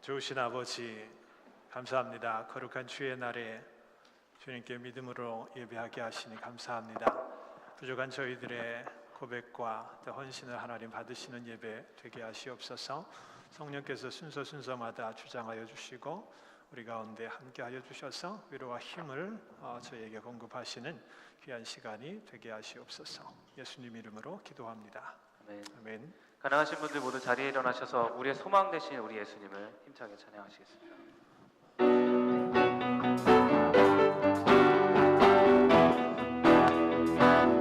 좋으신 아버지, 감사합니다. 거룩한 주의 날에 주님께 믿음으로 예배하게 하시니 감사합니다. 부족한 저희들의 고백과 또 헌신을 하나님 받으시는 예배 되게 하시옵소서. 성령께서 순서마다 주장하여 주시고 우리 가운데 함께하여 주셔서 위로와 힘을 저희에게 공급하시는 귀한 시간이 되게 하시옵소서. 예수님 이름으로 기도합니다. 아멘. 아멘. 가능하신 분들 모두 자리에 일어나셔서 우리의 소망 되신 우리 예수님을 힘차게 찬양하시겠습니다.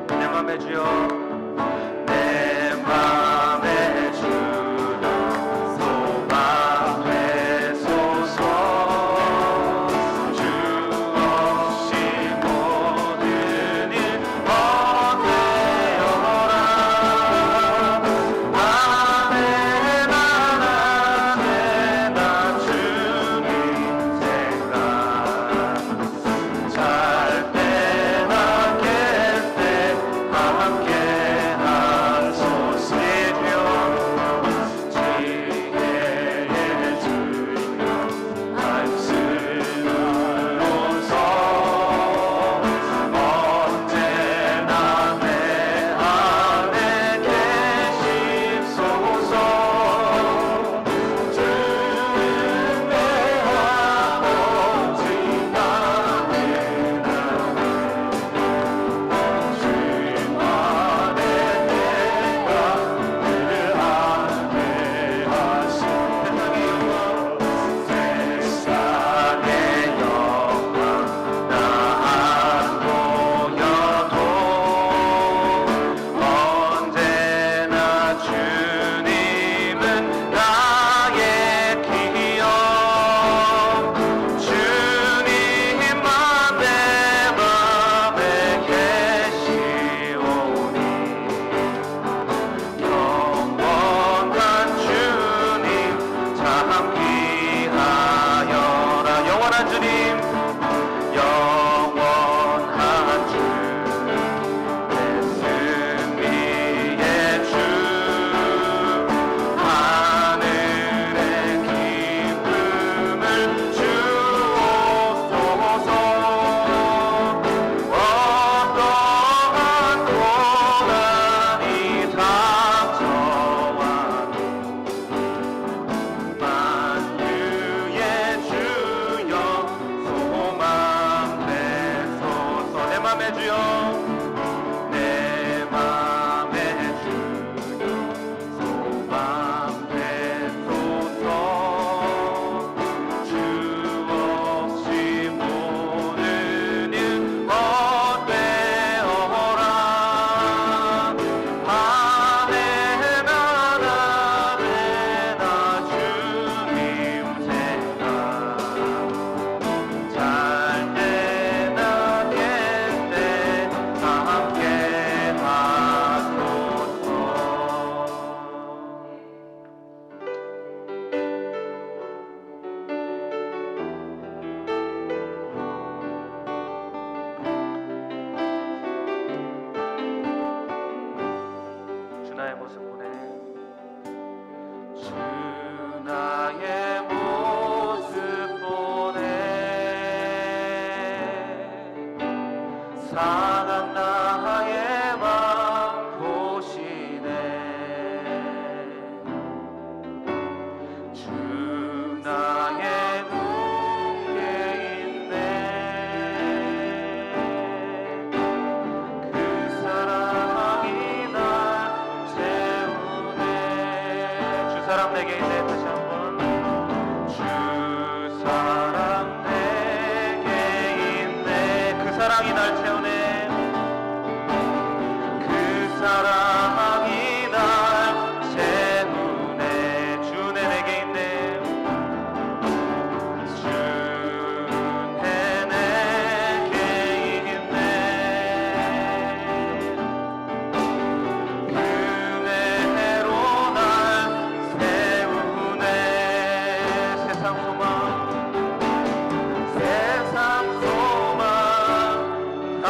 내 맘에 주여, 내 맘에 주여 소망 되소서. 주 없이 모든 일 헛되어라. 아멘 아멘 나 주님 생각 잘 때나 깰 때 함께 하소서. 지혜의 주여 말씀으로서 언제나 내 안에 계십소서. 주는 내 아버지 나의 주만의 내가 늘 안내 하신 세상의 영광 나 안 보여도 언제나 주님은 나의 기억. 주님만 내 맘에 계시오니 영원한 주님 참 귀하여라. 영원한 주님, 영원한 주, 내 승리의 주, 하늘의 기쁨을 주옵소서. 어떠한 고난이 닥쳐와도 만유의 주여 소망 되소서. 내 맘에 주여, 내 맘에 주여 소망 되소서. 주 없이 모든 일 헛되어라. 아멘 아멘 나 주님 생각 잘 때나 깰 때 함께 하소서. 주 나의 모습 보내. 주 나의 모습 보내. 상한 나의 맘 보시네. 주 나의 눈에 있네. 그 사랑이 날 채우네. 주 사랑 내게 있네. 다시 한번. 주 사랑 내게 있네. 그 사랑이 날 채우네. 그 사랑이 날 채우네. 주네 내게 있네. 주네 내게 있네. 그네로 날 세우네. 세상 소망 다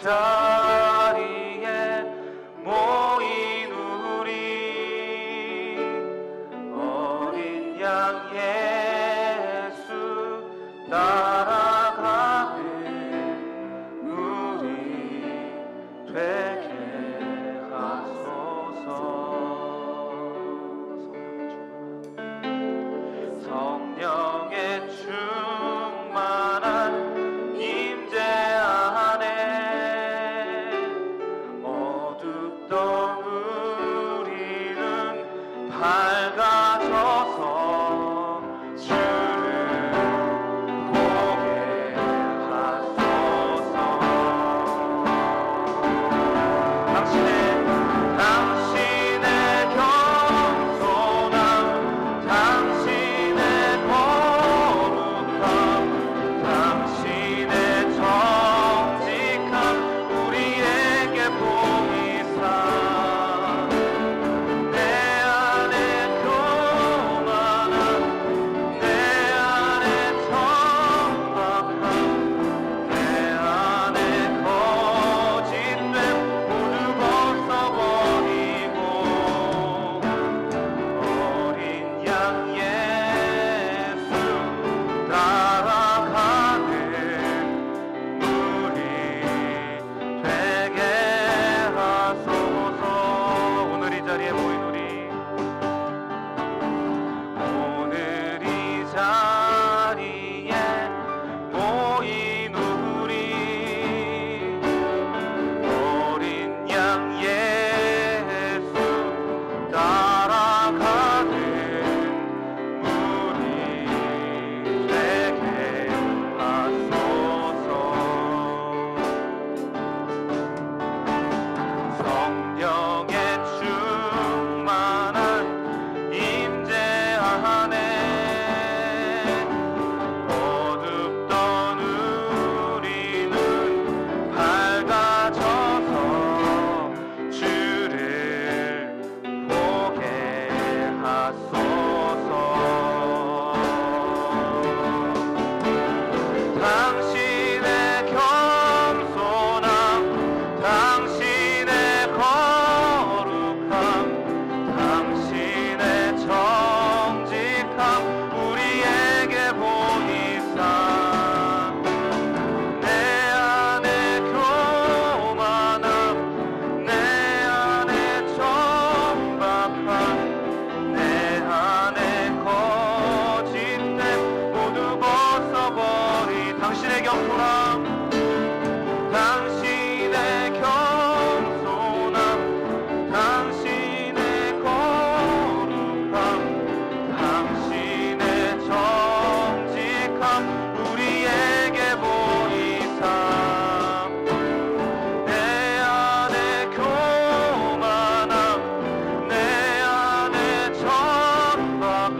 자리에 모인 우리 어린 양 예수 따라가는 우리 되게 하소서. 성령의 충만한 임재 안에 어둡던 우리는 밝아져서 주를 보게 하소서. 당신의 겸손함, 당신의 거룩함, 당신의 정직함 우리에게 보이사 내 안에 교만함, 내 안에 천박함, 내 안에 거짓됨 모두 벗어버리고 어린 양 예수 따라가는 우리 되게 하소서. 오늘 이 자리에 모인 우리, 오늘 이 자리에 모인 우리 어린 양 예수 따라가는 우리 되게 하소서. 성령의 충만한 임재 안에 어둡던 우리는 밝아져서 주를 보게 하소서. 당신의 겸손함, 당신의 거룩함, 당신의 정직함 우리에게 보이사 내 안에 교만함, 내 안에 천박함, 내 안에 거짓됨 모두 벗어버리 당신의 겸손함, 당신의 겸손함, 당신의 거룩함, 당신의 정직함 우리에게 보이사 내 안에 교만함, 내 안에 천박함,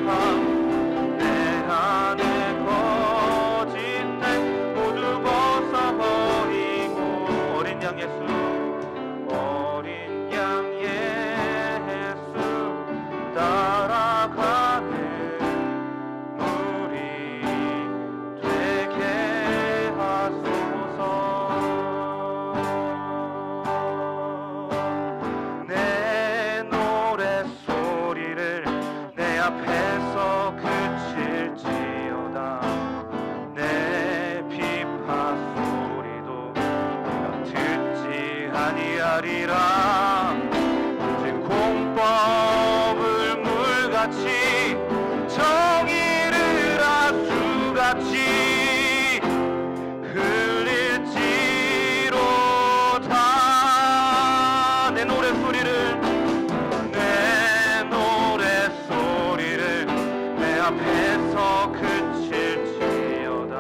내 안에 거짓됨 모두 벗어버리고 어린 양 예수, 어린 양 예수 따라가는 우리 되게 하소서. 내 노랫소리를 내 앞에서 그칠지어다. 내 비파 소리도 내가 듣지 아니하리라. 오직 공법을 물같이 정의를 아수같이 흘릴지로다. 내 노랫소리를 내 앞에서 그칠지어다.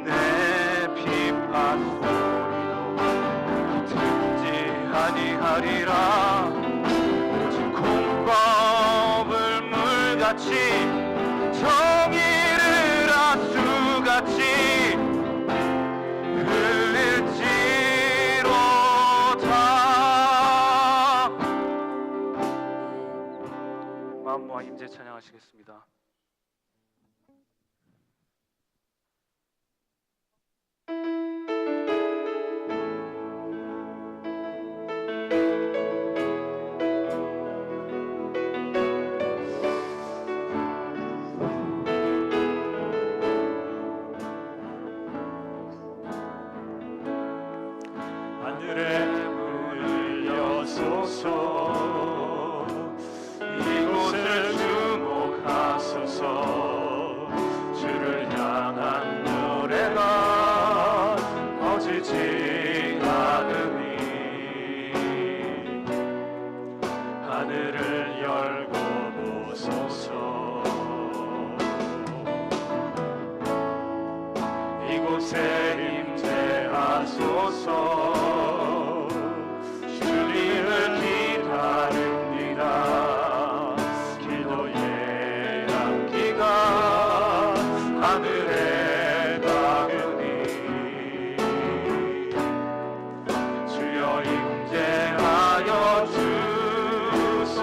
내 비파 소리도 듣지 아니하리라. 오직 공법을 물같이 정의를 아수같이 흘릴지로다. 마음과 임재 찬양하시겠습니다. 하소서. 주님을 기다립니다. 기도의 향기가 하늘에 닿으니 주여 임재하여 주소서.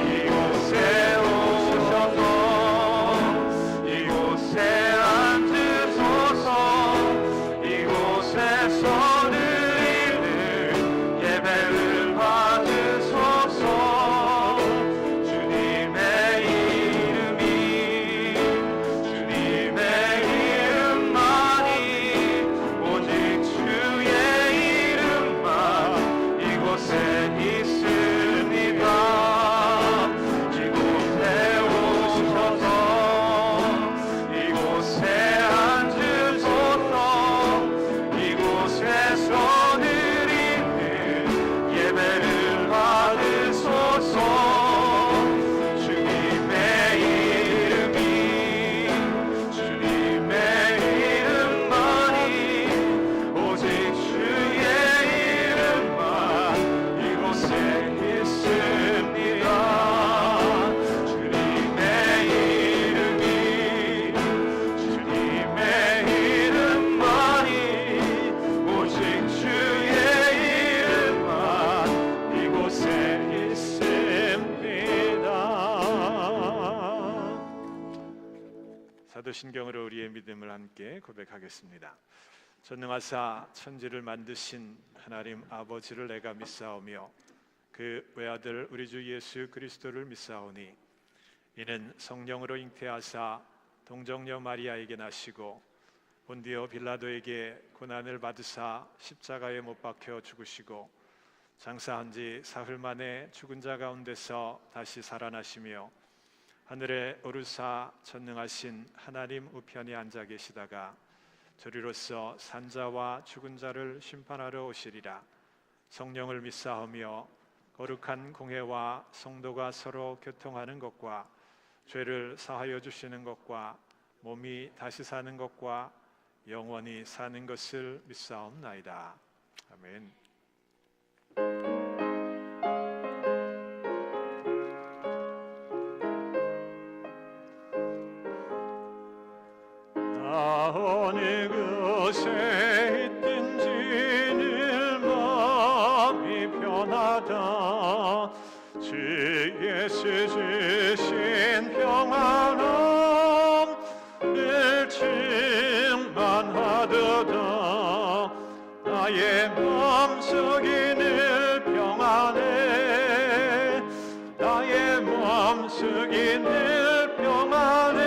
이곳에 오셔서 이곳에 앉으소서. 이곳에서 드리는 예배를 받으소서. 주님의 이름이 주님의 이름만이 오직 주의 이름만 이곳에 있습니다. 이곳에 오셔서 이곳에 앉으소서. 이곳에서 드리는 예배를 받으소서. 주님의 이름이 주님의 이름만이 오직 주의 이름만 이곳에 있습니다. 주님의 이름이 주님의 이름만이 오직 주의 이름만 이곳에 있습니다. 사도신경으로 우리의 믿음을 함께 고백하겠습니다. 전능하사 천지를 만드신 하나님 아버지를 내가 믿사오며 그 외아들 우리 주 예수 그리스도를 믿사오니 이는 성령으로 잉태하사 동정녀 마리아에게 나시고 본디오 빌라도에게 고난을 받으사 십자가에 못 박혀 죽으시고 장사한 지 사흘 만에 죽은 자 가운데서 다시 살아나시며 하늘에 오르사 전능하신 하나님 우편에 앉아 계시다가 저리로서 산자와 죽은 자를 심판하러 오시리라. 성령을 믿사오며 거룩한 공회와 성도가 서로 교통하는 것과 죄를 사하여 주시는 것과 몸이 다시 사는 것과 영원히 사는 것을 믿사옵나이다. 아멘. 어느 곳에 있든지 늘 마음이 편하다. 주 예수 주신 평안함 늘 충만하도다. 나의 마음속이 늘 평안해. 나의 마음속이 늘 평안해.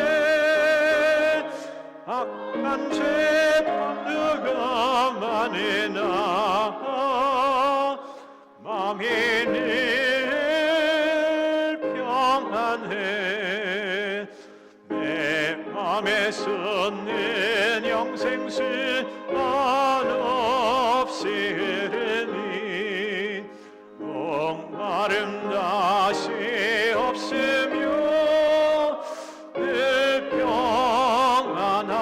악한 죄만 누가 많으나 마음이 늘 평안해. 내 맘에서는 영생수 한없이 흐르니 목마름 다시 없으며 늘 평안하도다.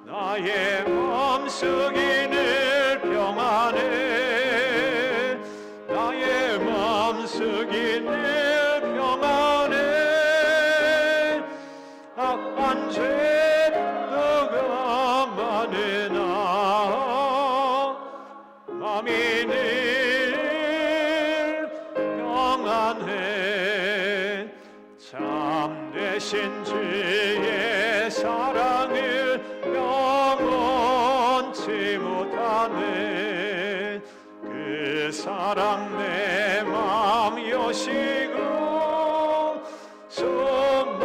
나의 마음속이 늘 평안해. 나의 마음속이 늘 평안해. 악한 죄가 많으나 마음이 늘 평안해. 참되신 주의 사랑을 영원치 못하네. 그 사랑 내 맘 여시고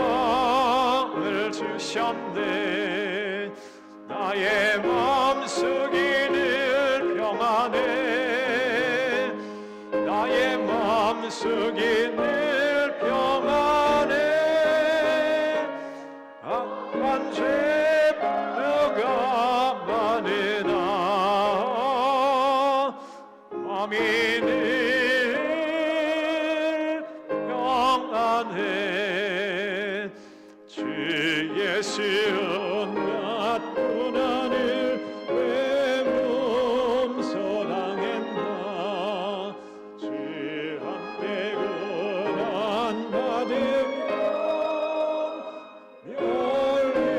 소망을 주셨네. 나의 마음속이 늘 평안해. 나의 마음속이 늘 평안해. 악한 죄가 많으나 마음이 늘 평안해. 주 예수 같은 하늘 왜 몸소당했나 주한테 은한 받으면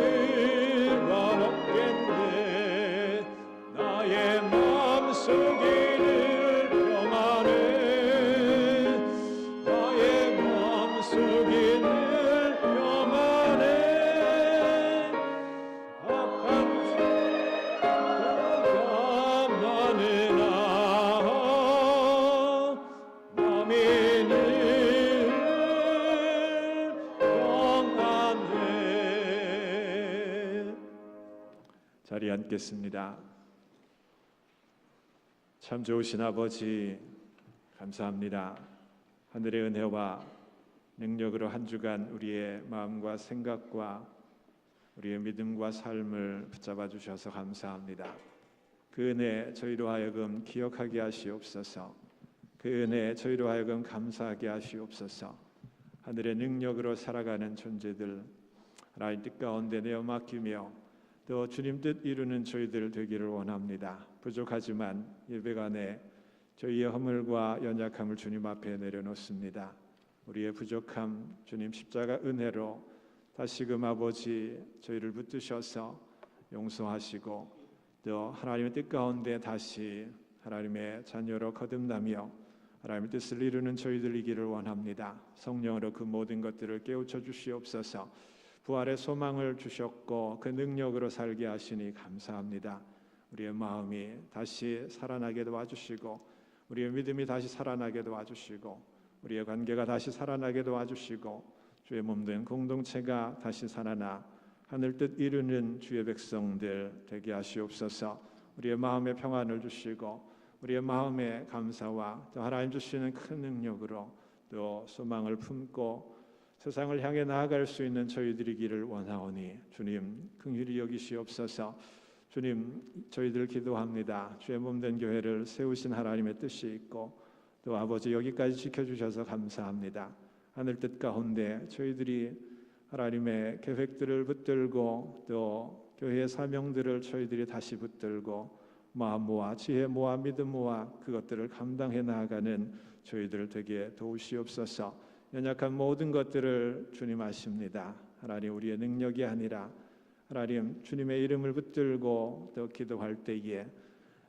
별일만 없겠네 나의 마음속에는 평안해 나의 마음속에는 평안해 악한 죄가 많으나 맘이 늘 평안해. 자리에 앉겠습니다. 참 좋으신 아버지 감사합니다. 하늘의 은혜와 능력으로 한 주간 우리의 마음과 생각과 우리의 믿음과 삶을 붙잡아 주셔서 감사합니다. 그 은혜 저희로 하여금 기억하게 하시옵소서. 그 은혜 저희로 하여금 감사하게 하시옵소서. 하늘의 능력으로 살아가는 존재들 하나님 뜻 가운데 내어 맡기며 또 주님 뜻 이루는 저희들 되기를 원합니다. 부족하지만 예배간에 저희의 허물과 연약함을 주님 앞에 내려놓습니다. 우리의 부족함 주님 십자가 은혜로 다시금 아버지 저희를 붙드셔서 용서하시고 또 하나님의 뜻 가운데 다시 하나님의 자녀로 거듭나며 하나님의 뜻을 이루는 저희들이기를 원합니다. 성령으로 그 모든 것들을 깨우쳐 주시옵소서. 부활의 소망을 주셨고 그 능력으로 살게 하시니 감사합니다. 우리의 마음이 다시 살아나게 도와주시고 우리의 믿음이 다시 살아나게 도와주시고 우리의 관계가 다시 살아나게 도와주시고 주의 몸된 공동체가 다시 살아나 하늘 뜻 이루는 주의 백성들 되게 하시옵소서. 우리의 마음에 평안을 주시고 우리의 마음에 감사와 또 하나님 주시는 큰 능력으로 또 소망을 품고 세상을 향해 나아갈 수 있는 저희들이기를 원하오니 주님 긍휼히 여기시옵소서. 주님 저희들 기도합니다. 주의 몸된 교회를 세우신 하나님의 뜻이 있고 또 아버지 여기까지 지켜주셔서 감사합니다. 하늘 뜻 가운데 저희들이 하나님의 계획들을 붙들고 또 교회의 사명들을 저희들이 다시 붙들고 마음 모아 지혜 모아 믿음 모아 그것들을 감당해 나아가는 저희들 되게 도우시옵소서. 연약한 모든 것들을 주님 아십니다. 하나님 우리의 능력이 아니라 하나님 주님의 이름을 붙들고 또 기도할 때에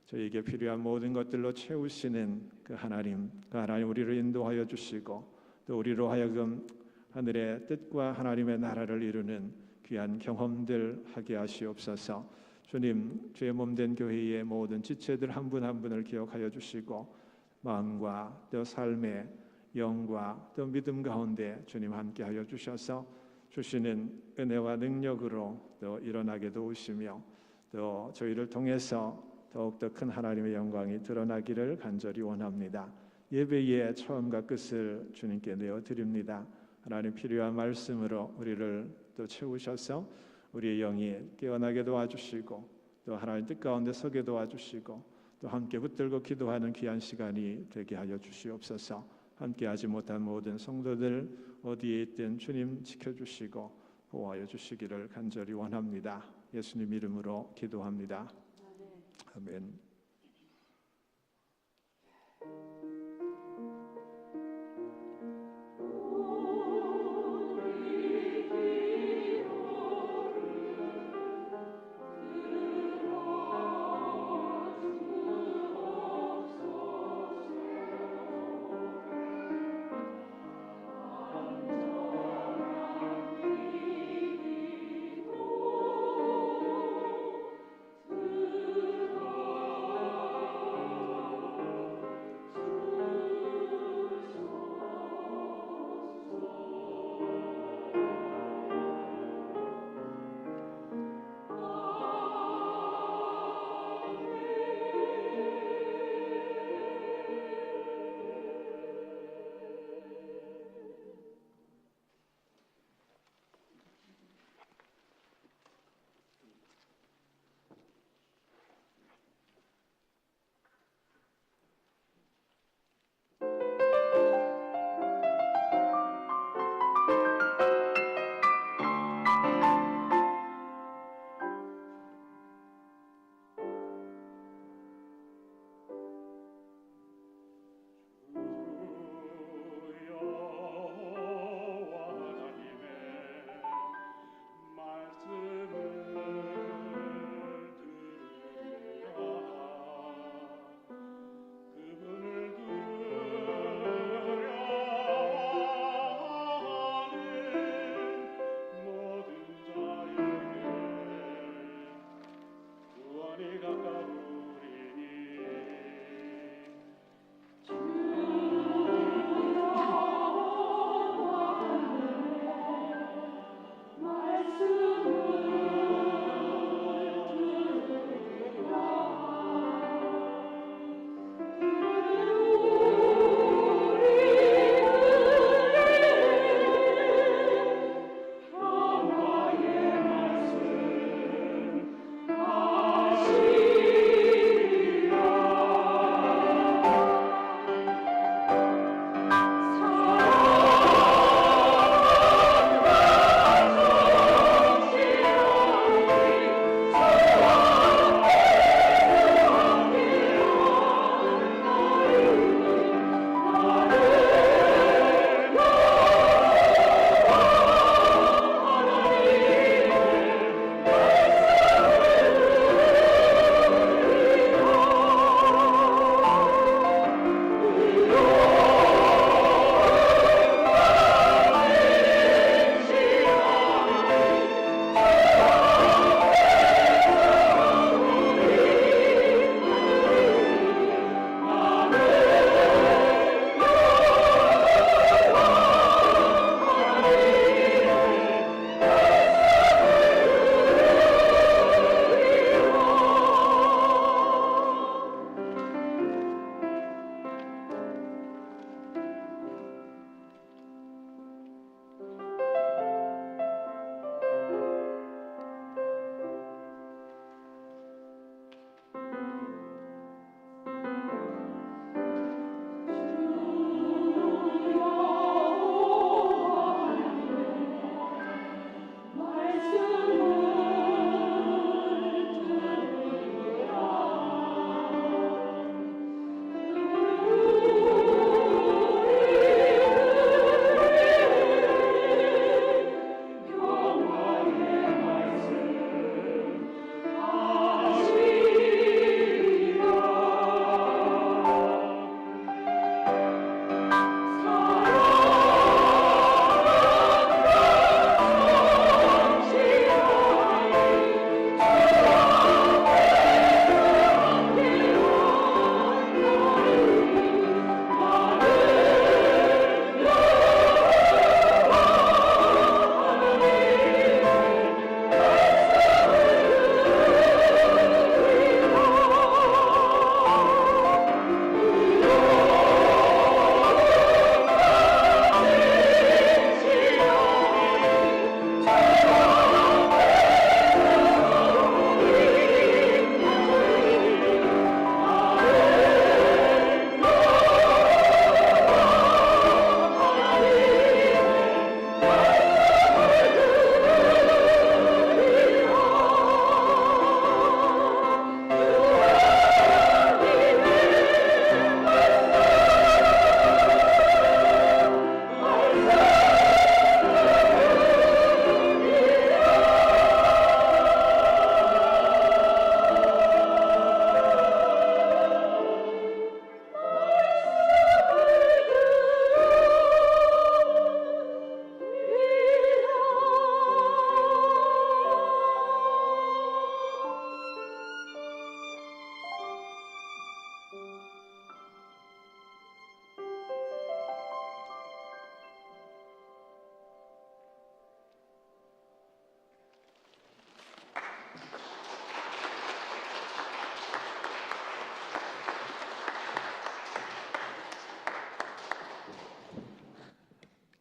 저희에게 필요한 모든 것들로 채우시는 그 하나님 우리를 인도하여 주시고 또 우리로 하여금 하늘의 뜻과 하나님의 나라를 이루는 귀한 경험들 하게 하시옵소서. 주님 주의 몸된 교회의 모든 지체들 한 분 한 분을 기억하여 주시고 마음과 또 삶의 영과 또 믿음 가운데 주님 함께하여 주셔서 주시는 은혜와 능력으로 또 일어나게 도우시며 또 저희를 통해서 더욱더 큰 하나님의 영광이 드러나기를 간절히 원합니다. 예배의 처음과 끝을 주님께 내어드립니다. 하나님 필요한 말씀으로 우리를 또 채우셔서 우리의 영이 깨어나게 도와주시고 또 하나님 뜻 가운데 서게 도와주시고 또 함께 붙들고 기도하는 귀한 시간이 되게 하여 주시옵소서. 함께하지 못한 모든 성도들 어디에 있든 주님 지켜주시고 보호하여 주시기를 간절히 원합니다. 예수님 이름으로 기도합니다. 아멘.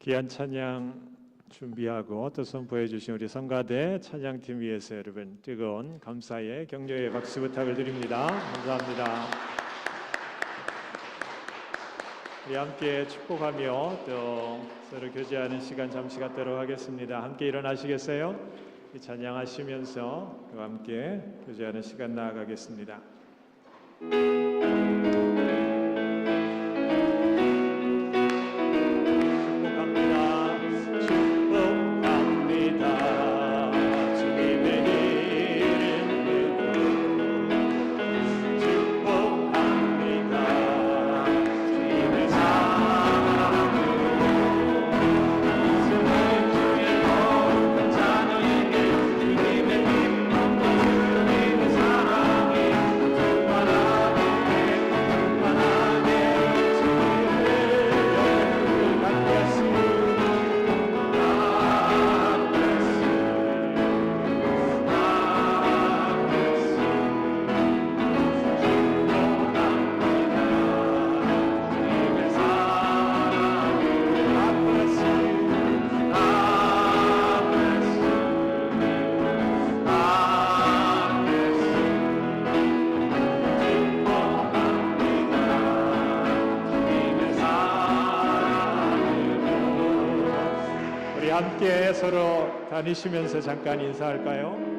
귀한 찬양 준비하고 또 선포해 주신 우리 성가대 찬양팀 위해서 여러분 뜨거운 감사의 격려의 박수 부탁을 드립니다. 감사합니다. 우리 함께 축복하며 또 서로 교제하는 시간 잠시 갖도록 하겠습니다. 함께 일어나시겠어요? 찬양하시면서 그와 함께 교제하는 시간 나아가겠습니다. 함께 서로 다니시면서 잠깐 인사할까요?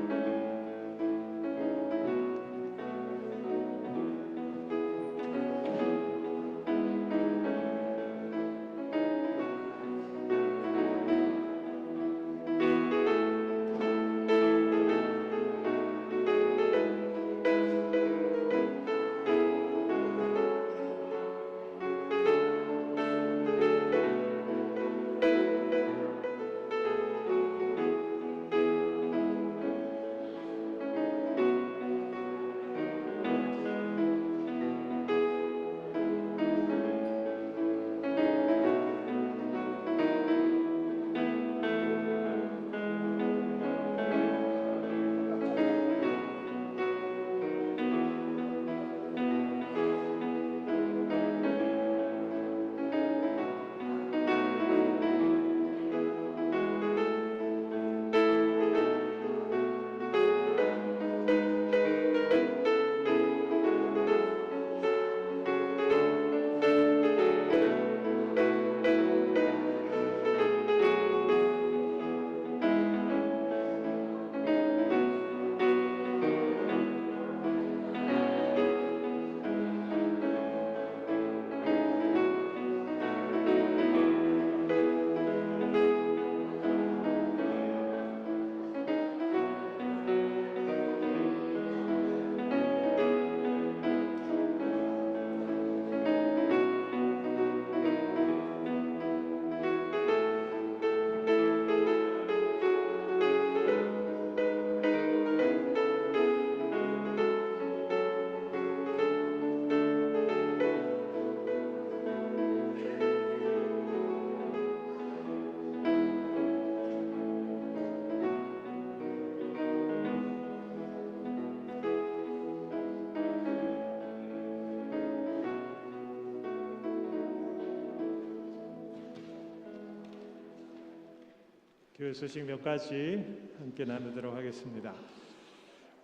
교회 소식 몇 가지 함께 나누도록 하겠습니다.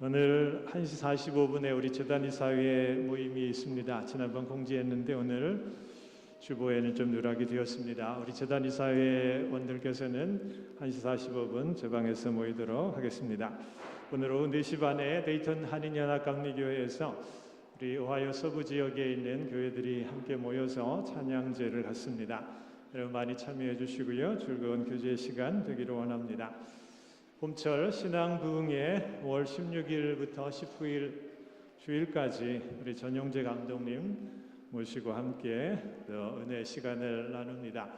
오늘 1시 45분에 우리 재단이사회 모임이 있습니다. 지난번 공지했는데 오늘 주보에는 좀 누락이 되었습니다. 우리 재단이사회 원들께서는 1시 45분 제 방에서 모이도록 하겠습니다. 오늘 오후 4시 반에 데이턴 한인연합감리교회에서 우리 오하이오 서부 지역에 있는 교회들이 함께 모여서 찬양제를 갖습니다. 여러분 많이 참여해 주시고요. 즐거운 교제 시간 되기를 원합니다. 봄철 신앙 부흥회 5월 16일부터 19일 주일까지 우리 전용재 감독님 모시고 함께 은혜 시간을 나눕니다.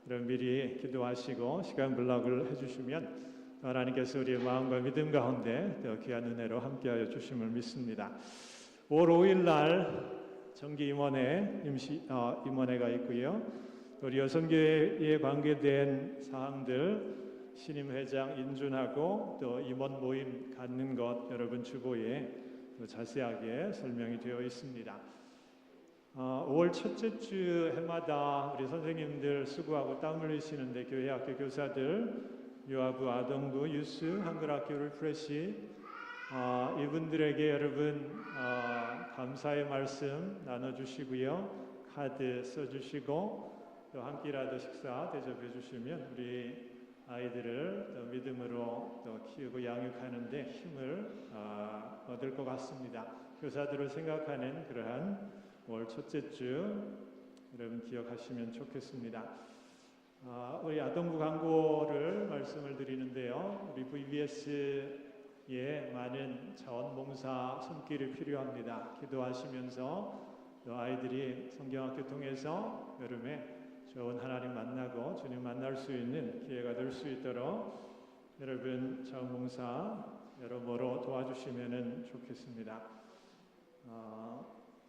여러분 미리 기도하시고 시간 블록을 해주시면 하나님께서 우리의 마음과 믿음 가운데 더 귀한 은혜로 함께하여 주심을 믿습니다. 5월 5일 날 정기 임원회가 있고요. 우리 여성교회에 관계된 사항들 신임 회장 인준하고 또 임원 모임 갖는 것 여러분 주보에 자세하게 설명이 되어 있습니다. 5월 첫째 주 해마다 우리 선생님들 수고하고 땀 흘리시는데 교회 학교 교사들, 유아부, 아동부, 유스, 한글학교 리프레시 이분들에게 여러분 감사의 말씀 나눠주시고요. 카드 써주시고 또 한 끼라도 식사 대접해 주시면 우리 아이들을 또 믿음으로 또 키우고 양육하는 데 힘을 얻을 것 같습니다. 교사들을 생각하는 그러한 5월 첫째 주 여러분 기억하시면 좋겠습니다. 우리 아동부 광고를 말씀을 드리는데요. 우리 VBS에 많은 자원봉사 손길이 필요합니다. 기도하시면서 또 아이들이 성경학교 통해서 여름에 좋은 하나님 만나고 주님 만날 수 있는 기회가 될 수 있도록 여러분 자원봉사 여러모로 도와주시면 좋겠습니다.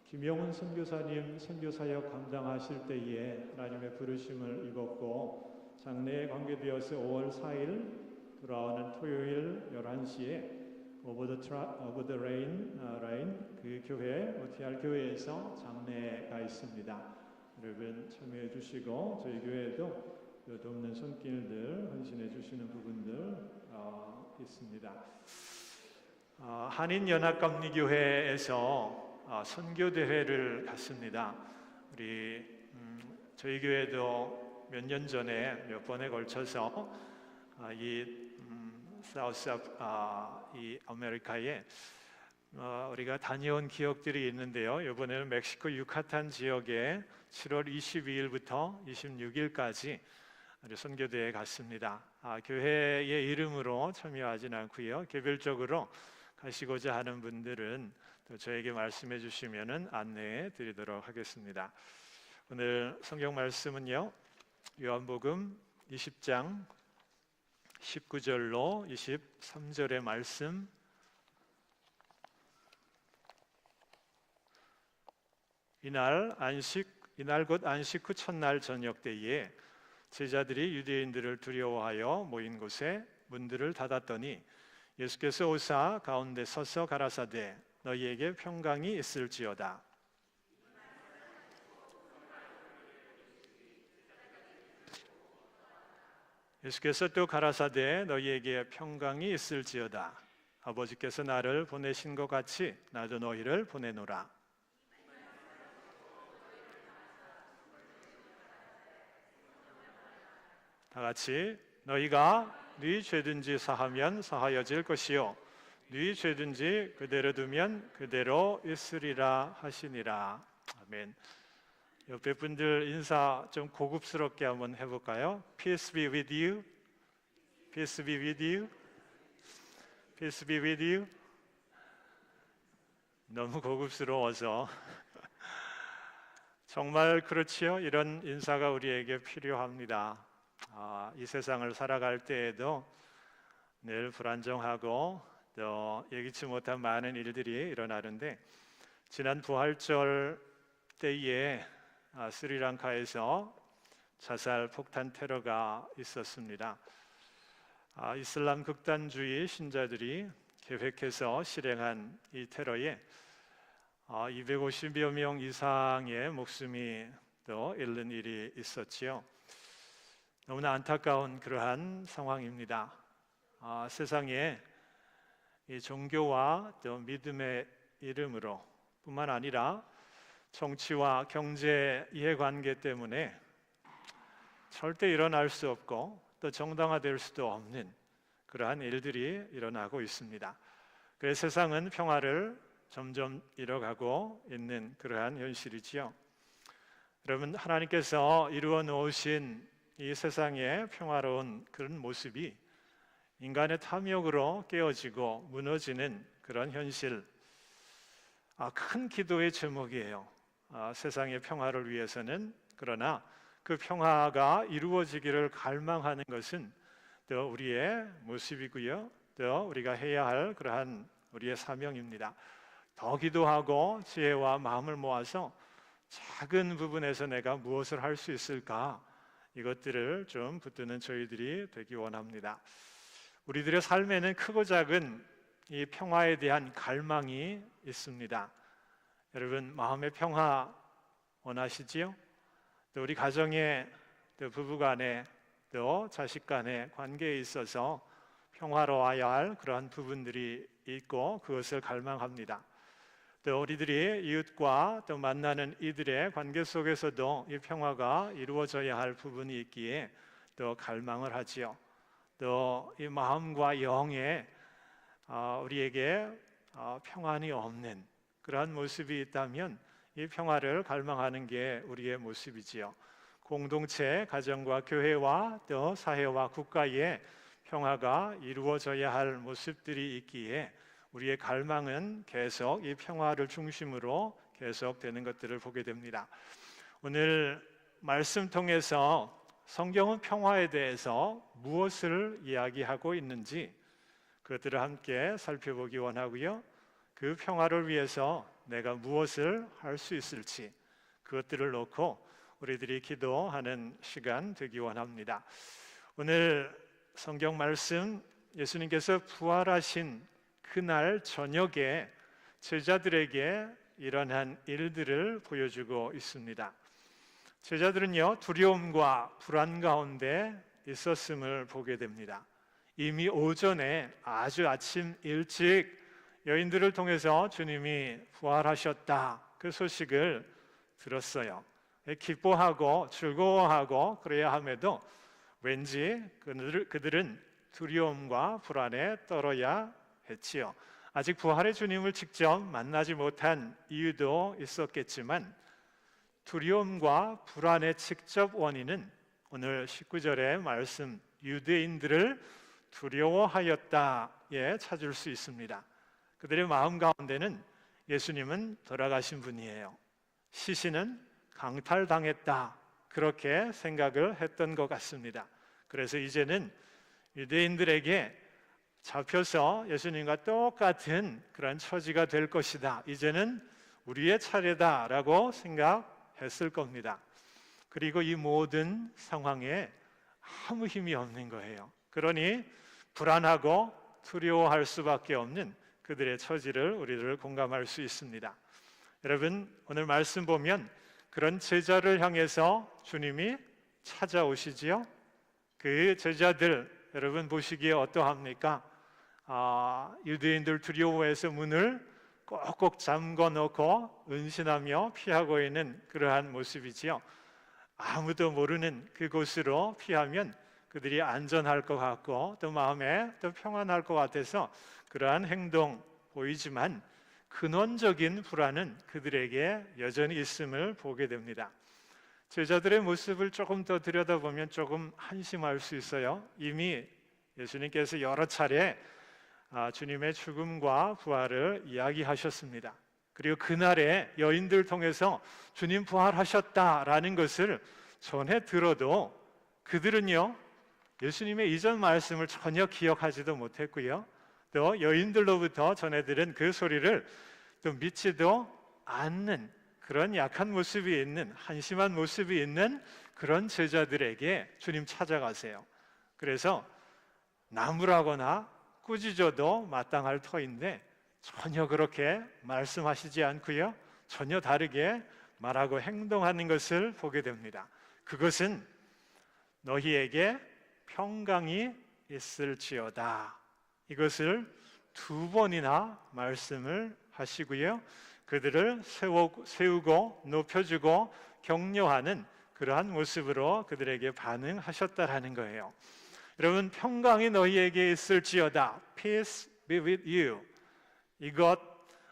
김용훈 선교사님 선교사역 감당하실 때에 하나님의 부르심을 입었고 장래에 관계되어서 5월 4일 돌아오는 토요일 11시에 Over the Rain 그 교회 OTR 교회에서 장례가 있습니다. 여러분 참여해 주시고 저희 교회에도 돕는 손길들 헌신해 주시는 부분들 있습니다. 한인연합감리교회에서 선교 대회를 갔습니다. 우리 저희 교회도 몇 년 전에 몇 번에 걸쳐서 이 아메리카에 우리가 다녀온 기억들이 있는데요. 이번에는 멕시코 유카탄 지역에 7월 22일부터 26일까지 선교대회에 갔습니다. 교회의 이름으로 참여하지는 않고요. 개별적으로 가시고자 하는 분들은 또 저에게 말씀해 주시면 안내해 드리도록 하겠습니다. 오늘 성경 말씀은요. 요한복음 20장 19절로 23절의 말씀, 이날 곧 안식 후 첫날 저녁 때에 제자들이 유대인들을 두려워하여 모인 곳에 문들을 닫았더니 예수께서 오사 가운데 서서 가라사대 너희에게 평강이 있을지어다. 예수께서 또 가라사대 너희에게 평강이 있을지어다. 아버지께서 나를 보내신 것 같이 나도 너희를 보내노라. 다 같이 너희가 네 죄든지 사하면 사하여질 것이요 네 죄든지 그대로 두면 그대로 있으리라 하시니라. 아멘. 옆에 분들 인사 좀 고급스럽게 한번 해볼까요? Peace be with you. Peace be with you. Peace be with you. 너무 고급스러워서 정말 그렇지요. 이런 인사가 우리에게 필요합니다. 이 세상을 살아갈 때에도 늘 불안정하고 또 예기치 못한 많은 일들이 일어나는데 지난 부활절 때에 스리랑카에서 자살 폭탄 테러가 있었습니다. 이슬람 극단주의 신자들이 계획해서 실행한 이 테러에 250여 명 이상의 목숨이 또 잃는 일이 있었지요. 너무나 안타까운 그러한 상황입니다. 세상에 이 종교와 또 믿음의 이름으로 뿐만 아니라 정치와 경제 이해관계 때문에 절대 일어날 수 없고 또 정당화될 수도 없는 그러한 일들이 일어나고 있습니다. 그래서 세상은 평화를 점점 잃어가고 있는 그러한 현실이지요. 여러분, 하나님께서 이루어 놓으신 이 세상의 평화로운 그런 모습이 인간의 탐욕으로 깨어지고 무너지는 그런 현실, 큰 기도의 제목이에요. 세상의 평화를 위해서는 그러나 그 평화가 이루어지기를 갈망하는 것은 또 우리의 모습이고요. 또 우리가 해야 할 그러한 우리의 사명입니다. 더 기도하고 지혜와 마음을 모아서 작은 부분에서 내가 무엇을 할 수 있을까? 이것들을 좀 붙드는 저희들이 되기 원합니다. 우리들의 삶에는 크고 작은 이 평화에 대한 갈망이 있습니다. 여러분, 마음의 평화 원하시지요? 또 우리 가정에, 또 부부간에, 또 자식간의 관계에 있어서 평화로워야 할 그러한 부분들이 있고 그것을 갈망합니다. 또 우리들이 이웃과 또 만나는 이들의 관계 속에서도 이 평화가 이루어져야 할 부분이 있기에 또 갈망을 하지요. 또 이 마음과 영에 우리에게 평안이 없는 그러한 모습이 있다면 이 평화를 갈망하는 게 우리의 모습이지요. 공동체, 가정과 교회와 또 사회와 국가에 평화가 이루어져야 할 모습들이 있기에 우리의 갈망은 계속 이 평화를 중심으로 계속되는 것들을 보게 됩니다. 오늘 말씀 통해서 성경은 평화에 대해서 무엇을 이야기하고 있는지 그것들을 함께 살펴보기 원하고요. 그 평화를 위해서 내가 무엇을 할 수 있을지 그것들을 놓고 우리들이 기도하는 시간 되기 원합니다. 오늘 성경 말씀, 예수님께서 부활하신 그날 저녁에 제자들에게 일어난 일들을 보여주고 있습니다. 제자들은요, 두려움과 불안 가운데 있었음을 보게 됩니다. 이미 오전에 아주 아침 일찍 여인들을 통해서 주님이 부활하셨다 그 소식을 들었어요. 기뻐하고 즐거워하고 그래야 함에도 왠지 그들은 두려움과 불안에 떨어야 했지요. 아직 부활의 주님을 직접 만나지 못한 이유도 있었겠지만 두려움과 불안의 직접 원인은 오늘 19절의 말씀 유대인들을 두려워하였다에 찾을 수 있습니다. 그들의 마음 가운데는 예수님은 돌아가신 분이에요. 시신은 강탈당했다 그렇게 생각을 했던 것 같습니다. 그래서 이제는 유대인들에게 잡혀서 예수님과 똑같은 그런 처지가 될 것이다. 이제는 우리의 차례다라고 생각했을 겁니다. 그리고 이 모든 상황에 아무 힘이 없는 거예요. 그러니 불안하고 두려워할 수밖에 없는 그들의 처지를 우리를 공감할 수 있습니다. 여러분, 오늘 말씀 보면 그런 제자를 향해서 주님이 찾아오시지요. 그 제자들 여러분 보시기에 어떠합니까? 유대인들 두려워해서 문을 꼭꼭 잠궈 놓고 은신하며 피하고 있는 그러한 모습이지요. 아무도 모르는 그곳으로 피하면 그들이 안전할 것 같고 또 마음에 또 평안할 것 같아서 그러한 행동 보이지만 근원적인 불안은 그들에게 여전히 있음을 보게 됩니다. 제자들의 모습을 조금 더 들여다보면 조금 한심할 수 있어요. 이미 예수님께서 여러 차례 주님의 죽음과 부활을 이야기하셨습니다. 그리고 그날에 여인들 통해서 주님 부활하셨다라는 것을 전해 들어도 그들은요 예수님의 이전 말씀을 전혀 기억하지도 못했고요. 또 여인들로부터 전해 들은 그 소리를 또 믿지도 않는 그런 약한 모습이 있는 한심한 모습이 있는 그런 제자들에게 주님 찾아가세요. 그래서 나무라거나 꾸짖어도 마땅할 터인데 전혀 그렇게 말씀하시지 않고요. 전혀 다르게 말하고 행동하는 것을 보게 됩니다. 그것은 너희에게 평강이 있을지어다. 이것을 두 번이나 말씀을 하시고요. 그들을 세우고 높여주고 격려하는 그러한 모습으로 그들에게 반응하셨다라는 거예요. 여러분, 평강이 너희에게 있을지어다. Peace be with you. 이것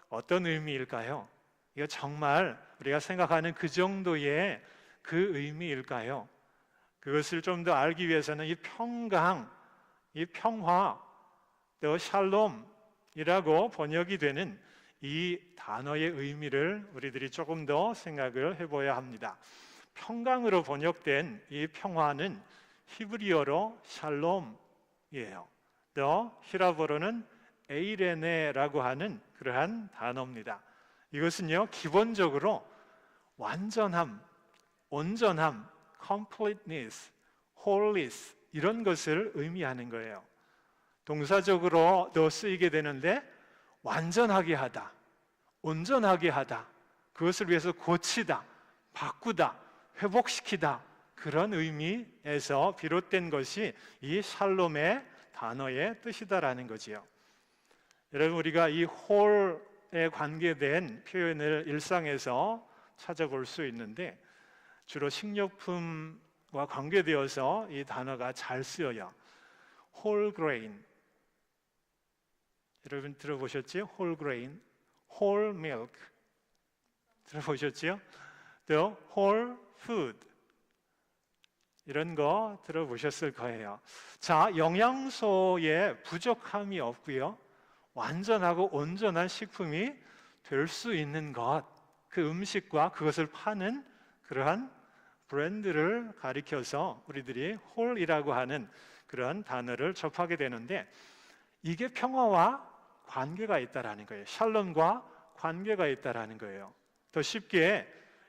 어떤 의미일까요? 이거 정말 우리가 생각하는 그 정도의 그 의미일까요? 그것을 좀 더 알기 위해서는 이 평강, 이 평화, 또 샬롬이라고 번역이 되는 이 단어의 의미를 우리들이 조금 더 생각을 해봐야 합니다. 평강으로 번역된 이 평화는 히브리어로 샬롬이에요. 또 히라보로는 에이레네라고 하는 그러한 단어입니다. 이것은요 기본적으로 완전함, 온전함, completeness, wholeness 이런 것을 의미하는 거예요. 동사적으로도 쓰이게 되는데 완전하게 하다, 온전하게 하다, 그것을 위해서 고치다, 바꾸다, 회복시키다, 그런 의미에서 비롯된 것이 이 샬롬의 단어의 뜻이다라는 거지요. 여러분, 우리가 이 홀에 관계된 표현을 일상에서 찾아볼 수 있는데 주로 식료품과 관계되어서 이 단어가 잘 쓰여요. whole grain, 여러분 들어보셨죠? whole grain, whole milk 들어보셨죠? 또 whole food, 이런 거 들어보셨을 거예요. 자, 영양소에 부족함이 없고요, 완전하고 온전한 식품이 될 수 있는 것, 그 음식과 그것을 파는 그러한 브랜드를 가리켜서 우리들이 홀이라고 하는 그런 단어를 접하게 되는데, 이게 평화와 관계가 있다라는 거예요. 샬롬과 관계가 있다라는 거예요. 더 쉽게,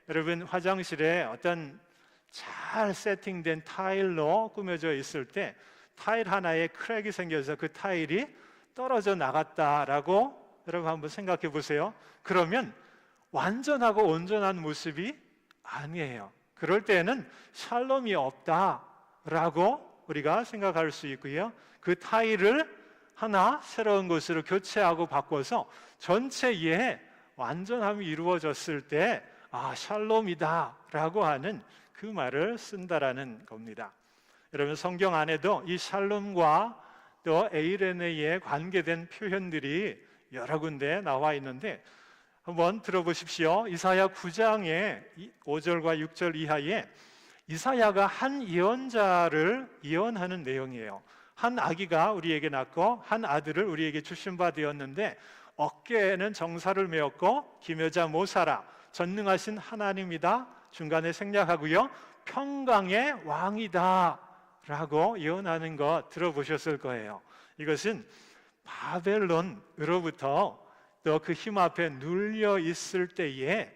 여러분 화장실에 어떤 잘 세팅된 타일로 꾸며져 있을 때 타일 하나에 크랙이 생겨서 그 타일이 떨어져 나갔다라고 여러분 한번 생각해 보세요. 그러면 완전하고 온전한 모습이 아니에요. 그럴 때는 샬롬이 없다라고 우리가 생각할 수 있고요, 그 타일을 하나 새로운 것으로 교체하고 바꿔서 전체에 완전함이 이루어졌을 때 샬롬이다 라고 하는 그 말을 쓴다라는 겁니다. 여러분, 성경 안에도 이 샬롬과 또 에이레네에 관계된 표현들이 여러 군데 나와 있는데 한번 들어보십시오. 이사야 9장의 5절과 6절 이하에 이사야가 한 예언자를 예언하는 내용이에요. 한 아기가 우리에게 낳고 한 아들을 우리에게 주신 바 되었는데 어깨에는 정사를 메었고 기묘자 모사라, 전능하신 하나님이다, 중간에 생략하고요, 평강의 왕이다 라고 예언하는 거 들어보셨을 거예요. 이것은 바벨론으로부터 또 그 힘 앞에 눌려 있을 때에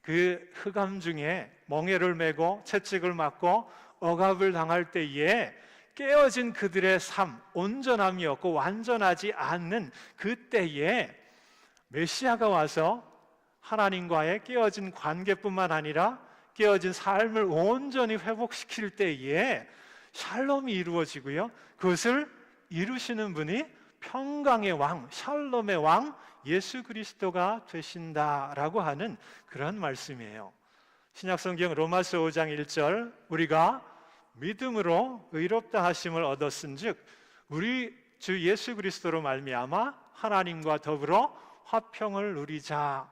그 흑암 중에 멍에를 메고 채찍을 맞고 억압을 당할 때에 깨어진 그들의 삶, 온전함이 없고 완전하지 않는 그때에 메시아가 와서 하나님과의 깨어진 관계뿐만 아니라 깨어진 삶을 온전히 회복시킬 때에 샬롬이 이루어지고요, 그것을 이루시는 분이 평강의 왕, 샬롬의 왕 예수 그리스도가 되신다라고 하는 그런 말씀이에요. 신약성경 로마서 5장 1절, 우리가 믿음으로 의롭다 하심을 얻었은즉 우리 주 예수 그리스도로 말미암아 하나님과 더불어 화평을 누리자.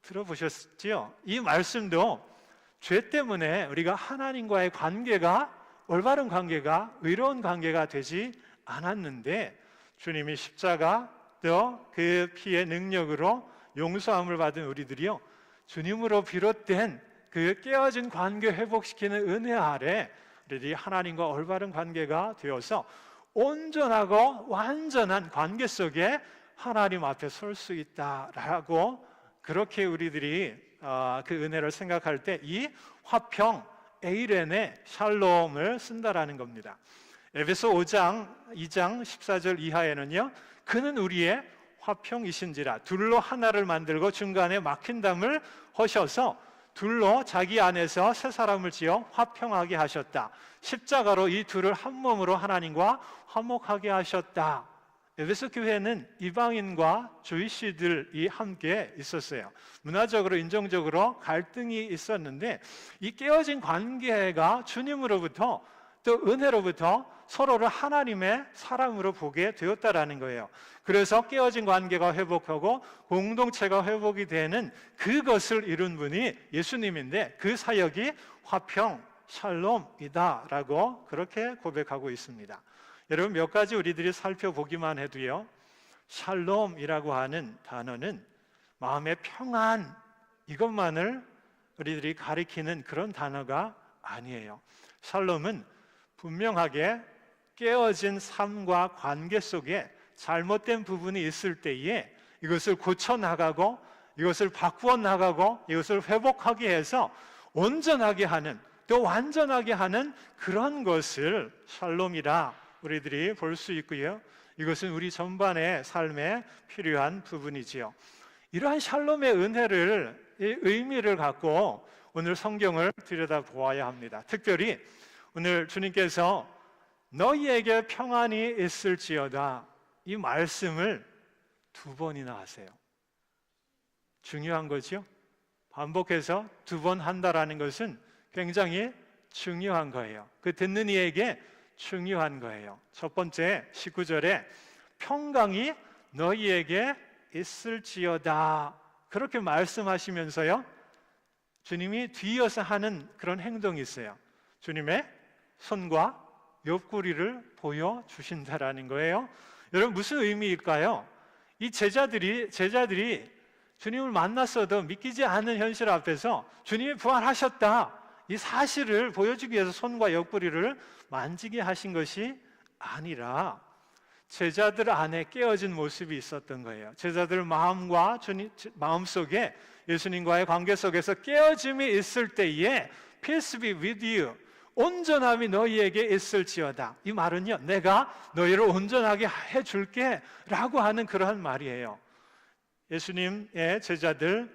들어보셨지요? 이 말씀도 죄 때문에 우리가 하나님과의 관계가, 올바른 관계가, 의로운 관계가 되지 않았는데 주님이 십자가 또 그 피의 능력으로 용서함을 받은 우리들이요, 주님으로 비롯된 그 깨어진 관계 회복시키는 은혜 아래 우리들이 하나님과 올바른 관계가 되어서 온전하고 완전한 관계 속에 하나님 앞에 설 수 있다라고, 그렇게 우리들이 그 은혜를 생각할 때 이 화평, 에이레네, 샬롬을 쓴다라는 겁니다. 에베소 5장 2장 14절 이하에는요, 그는 우리의 화평이신지라, 둘로 하나를 만들고 중간에 막힌 담을 허셔서 둘로 자기 안에서 새 사람을 지어 화평하게 하셨다. 십자가로 이 둘을 한 몸으로 하나님과 화목하게 하셨다. 에베소 교회는 이방인과 주이시들이 함께 있었어요. 문화적으로, 인종적으로 갈등이 있었는데 이 깨어진 관계가 주님으로부터 또 은혜로부터 서로를 하나님의 사람으로 보게 되었다라는 거예요. 그래서 깨어진 관계가 회복하고 공동체가 회복이 되는 그것을 이룬 분이 예수님인데 그 사역이 화평, 샬롬이다라고 그렇게 고백하고 있습니다. 여러분, 몇 가지 우리들이 살펴보기만 해도요, 샬롬이라고 하는 단어는 마음의 평안, 이것만을 우리들이 가리키는 그런 단어가 아니에요. 샬롬은 분명하게 깨어진 삶과 관계 속에 잘못된 부분이 있을 때에 이것을 고쳐나가고 이것을 바꾸어 나가고 이것을 회복하게 해서 온전하게 하는, 또 완전하게 하는 그런 것을 샬롬이라 우리들이 볼 수 있고요, 이것은 우리 전반의 삶에 필요한 부분이지요. 이러한 샬롬의 은혜를, 이 의미를 갖고 오늘 성경을 들여다보아야 합니다. 특별히 오늘 주님께서 너희에게 평안이 있을지어다 이 말씀을 2번이나 하세요. 중요한 거죠. 반복해서 2번 한다라는 것은 굉장히 중요한 거예요. 그 듣는 이에게 중요한 거예요. 첫 번째 19절에 평강이 너희에게 있을지어다 그렇게 말씀하시면서요, 주님이 뒤이어서 하는 그런 행동이 있어요. 주님의 손과 옆구리를 보여주신다라는 거예요. 여러분 무슨 의미일까요? 이 제자들이 주님을 만났어도 믿기지 않는 현실 앞에서 주님이 부활하셨다 이 사실을 보여주기 위해서 손과 옆구리를 만지게 하신 것이 아니라 제자들 안에 깨어진 모습이 있었던 거예요. 제자들 마음과 마음 속에 예수님과의 관계 속에서 깨어짐이 있을 때에 Peace be with you, 온전함이 너희에게 있을지어다. 이 말은요, 내가 너희를 온전하게 해줄게 라고 하는 그러한 말이에요. 예수님의 제자들,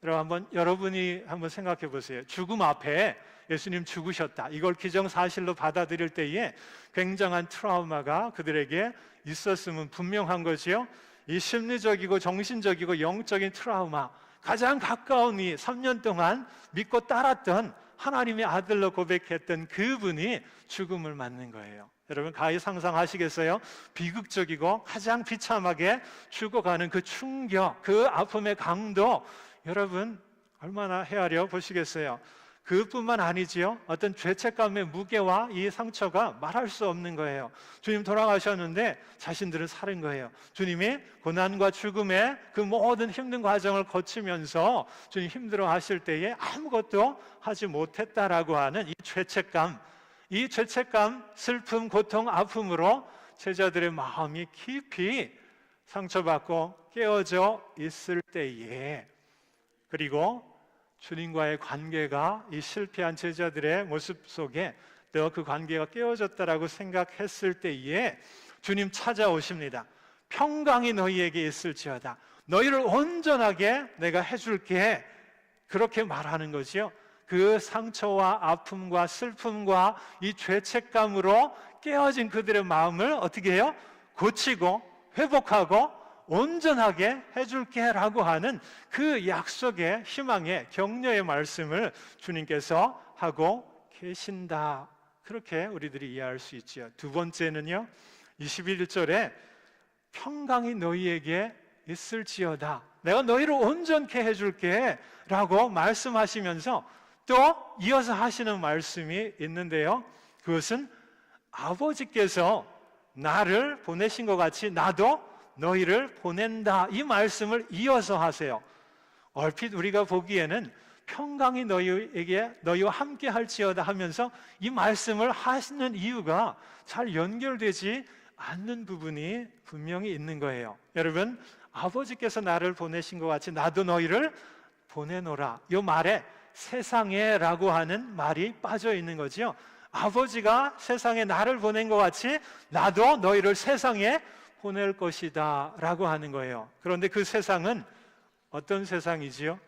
여러분이 한번 생각해 보세요. 죽음 앞에 예수님 죽으셨다, 이걸 기정사실로 받아들일 때에 굉장한 트라우마가 그들에게 있었으면 분명한 거지요. 이 심리적이고 정신적이고 영적인 트라우마, 가장 가까운 이 3년 동안 믿고 따랐던 하나님의 아들로 고백했던 그분이 죽음을 맞는 거예요. 여러분 가히 상상하시겠어요? 비극적이고 가장 비참하게 죽어가는 그 충격, 그 아픔의 강도, 여러분 얼마나 헤아려 보시겠어요? 그뿐만 아니지요. 어떤 죄책감의 무게와 이 상처가 말할 수 없는 거예요. 주님 돌아가셨는데 자신들은 살은 거예요. 주님이 고난과 죽음의 그 모든 힘든 과정을 거치면서 주님 힘들어 하실 때에 아무것도 하지 못했다라고 하는 이 죄책감, 슬픔, 고통, 아픔으로 제자들의 마음이 깊이 상처받고 깨어져 있을 때에, 그리고 주님과의 관계가 이 실패한 제자들의 모습 속에 또 그 관계가 깨어졌다라고 생각했을 때에 주님 찾아오십니다. 평강이 너희에게 있을지어다, 너희를 온전하게 내가 해줄게, 그렇게 말하는 거지요. 그 상처와 아픔과 슬픔과 이 죄책감으로 깨어진 그들의 마음을 어떻게 해요? 고치고 회복하고 온전하게 해줄게 라고 하는 그 약속의, 희망의, 격려의 말씀을 주님께서 하고 계신다, 그렇게 우리들이 이해할 수 있죠. 2번째는요 21절에 평강이 너희에게 있을지어다, 내가 너희를 온전케 해줄게 라고 말씀하시면서 또 이어서 하시는 말씀이 있는데요, 그것은 아버지께서 나를 보내신 것 같이 나도 너희를 보낸다, 이 말씀을 이어서 하세요. 얼핏 우리가 보기에는 평강이 너희와 함께 할지어다 하면서 이 말씀을 하시는 이유가 잘 연결되지 않는 부분이 분명히 있는 거예요. 여러분, 아버지께서 나를 보내신 것 같이 나도 너희를 보내노라, 이 말에 세상에 라고 하는 말이 빠져 있는 거죠. 아버지가 세상에 나를 보낸 것 같이 나도 너희를 세상에 보낼 것이다 라고 하는 거예요. 그런데 그 세상은 어떤 세상이지요?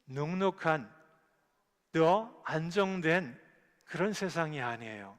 넉넉한, 또 안정된 그런 세상이 아니에요.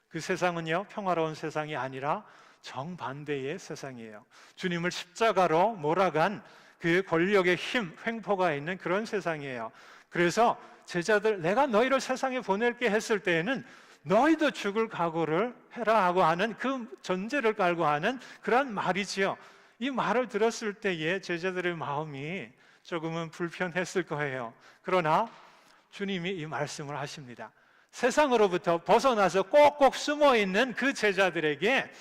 그 세상은요, 평화로운 세상이 아니라 정반대의 세상이에요. 주님을 십자가로 몰아간 그 권력의 힘, 횡포가 있는 그런 세상이에요. 그래서 제자들, 내가 너희를 세상에 보낼게 했을 때에는 너희도 죽을 각오를 해라 하고 하는 그 전제를 깔고 하는 그런 말이지요. 이 말을 들었을 때에 제자들의 마음이 조금은 불편했을 거예요. 그러나 주님이 이 말씀을 하십니다. 세상으로부터 벗어나서 꼭꼭 숨어있는 그 제자들에게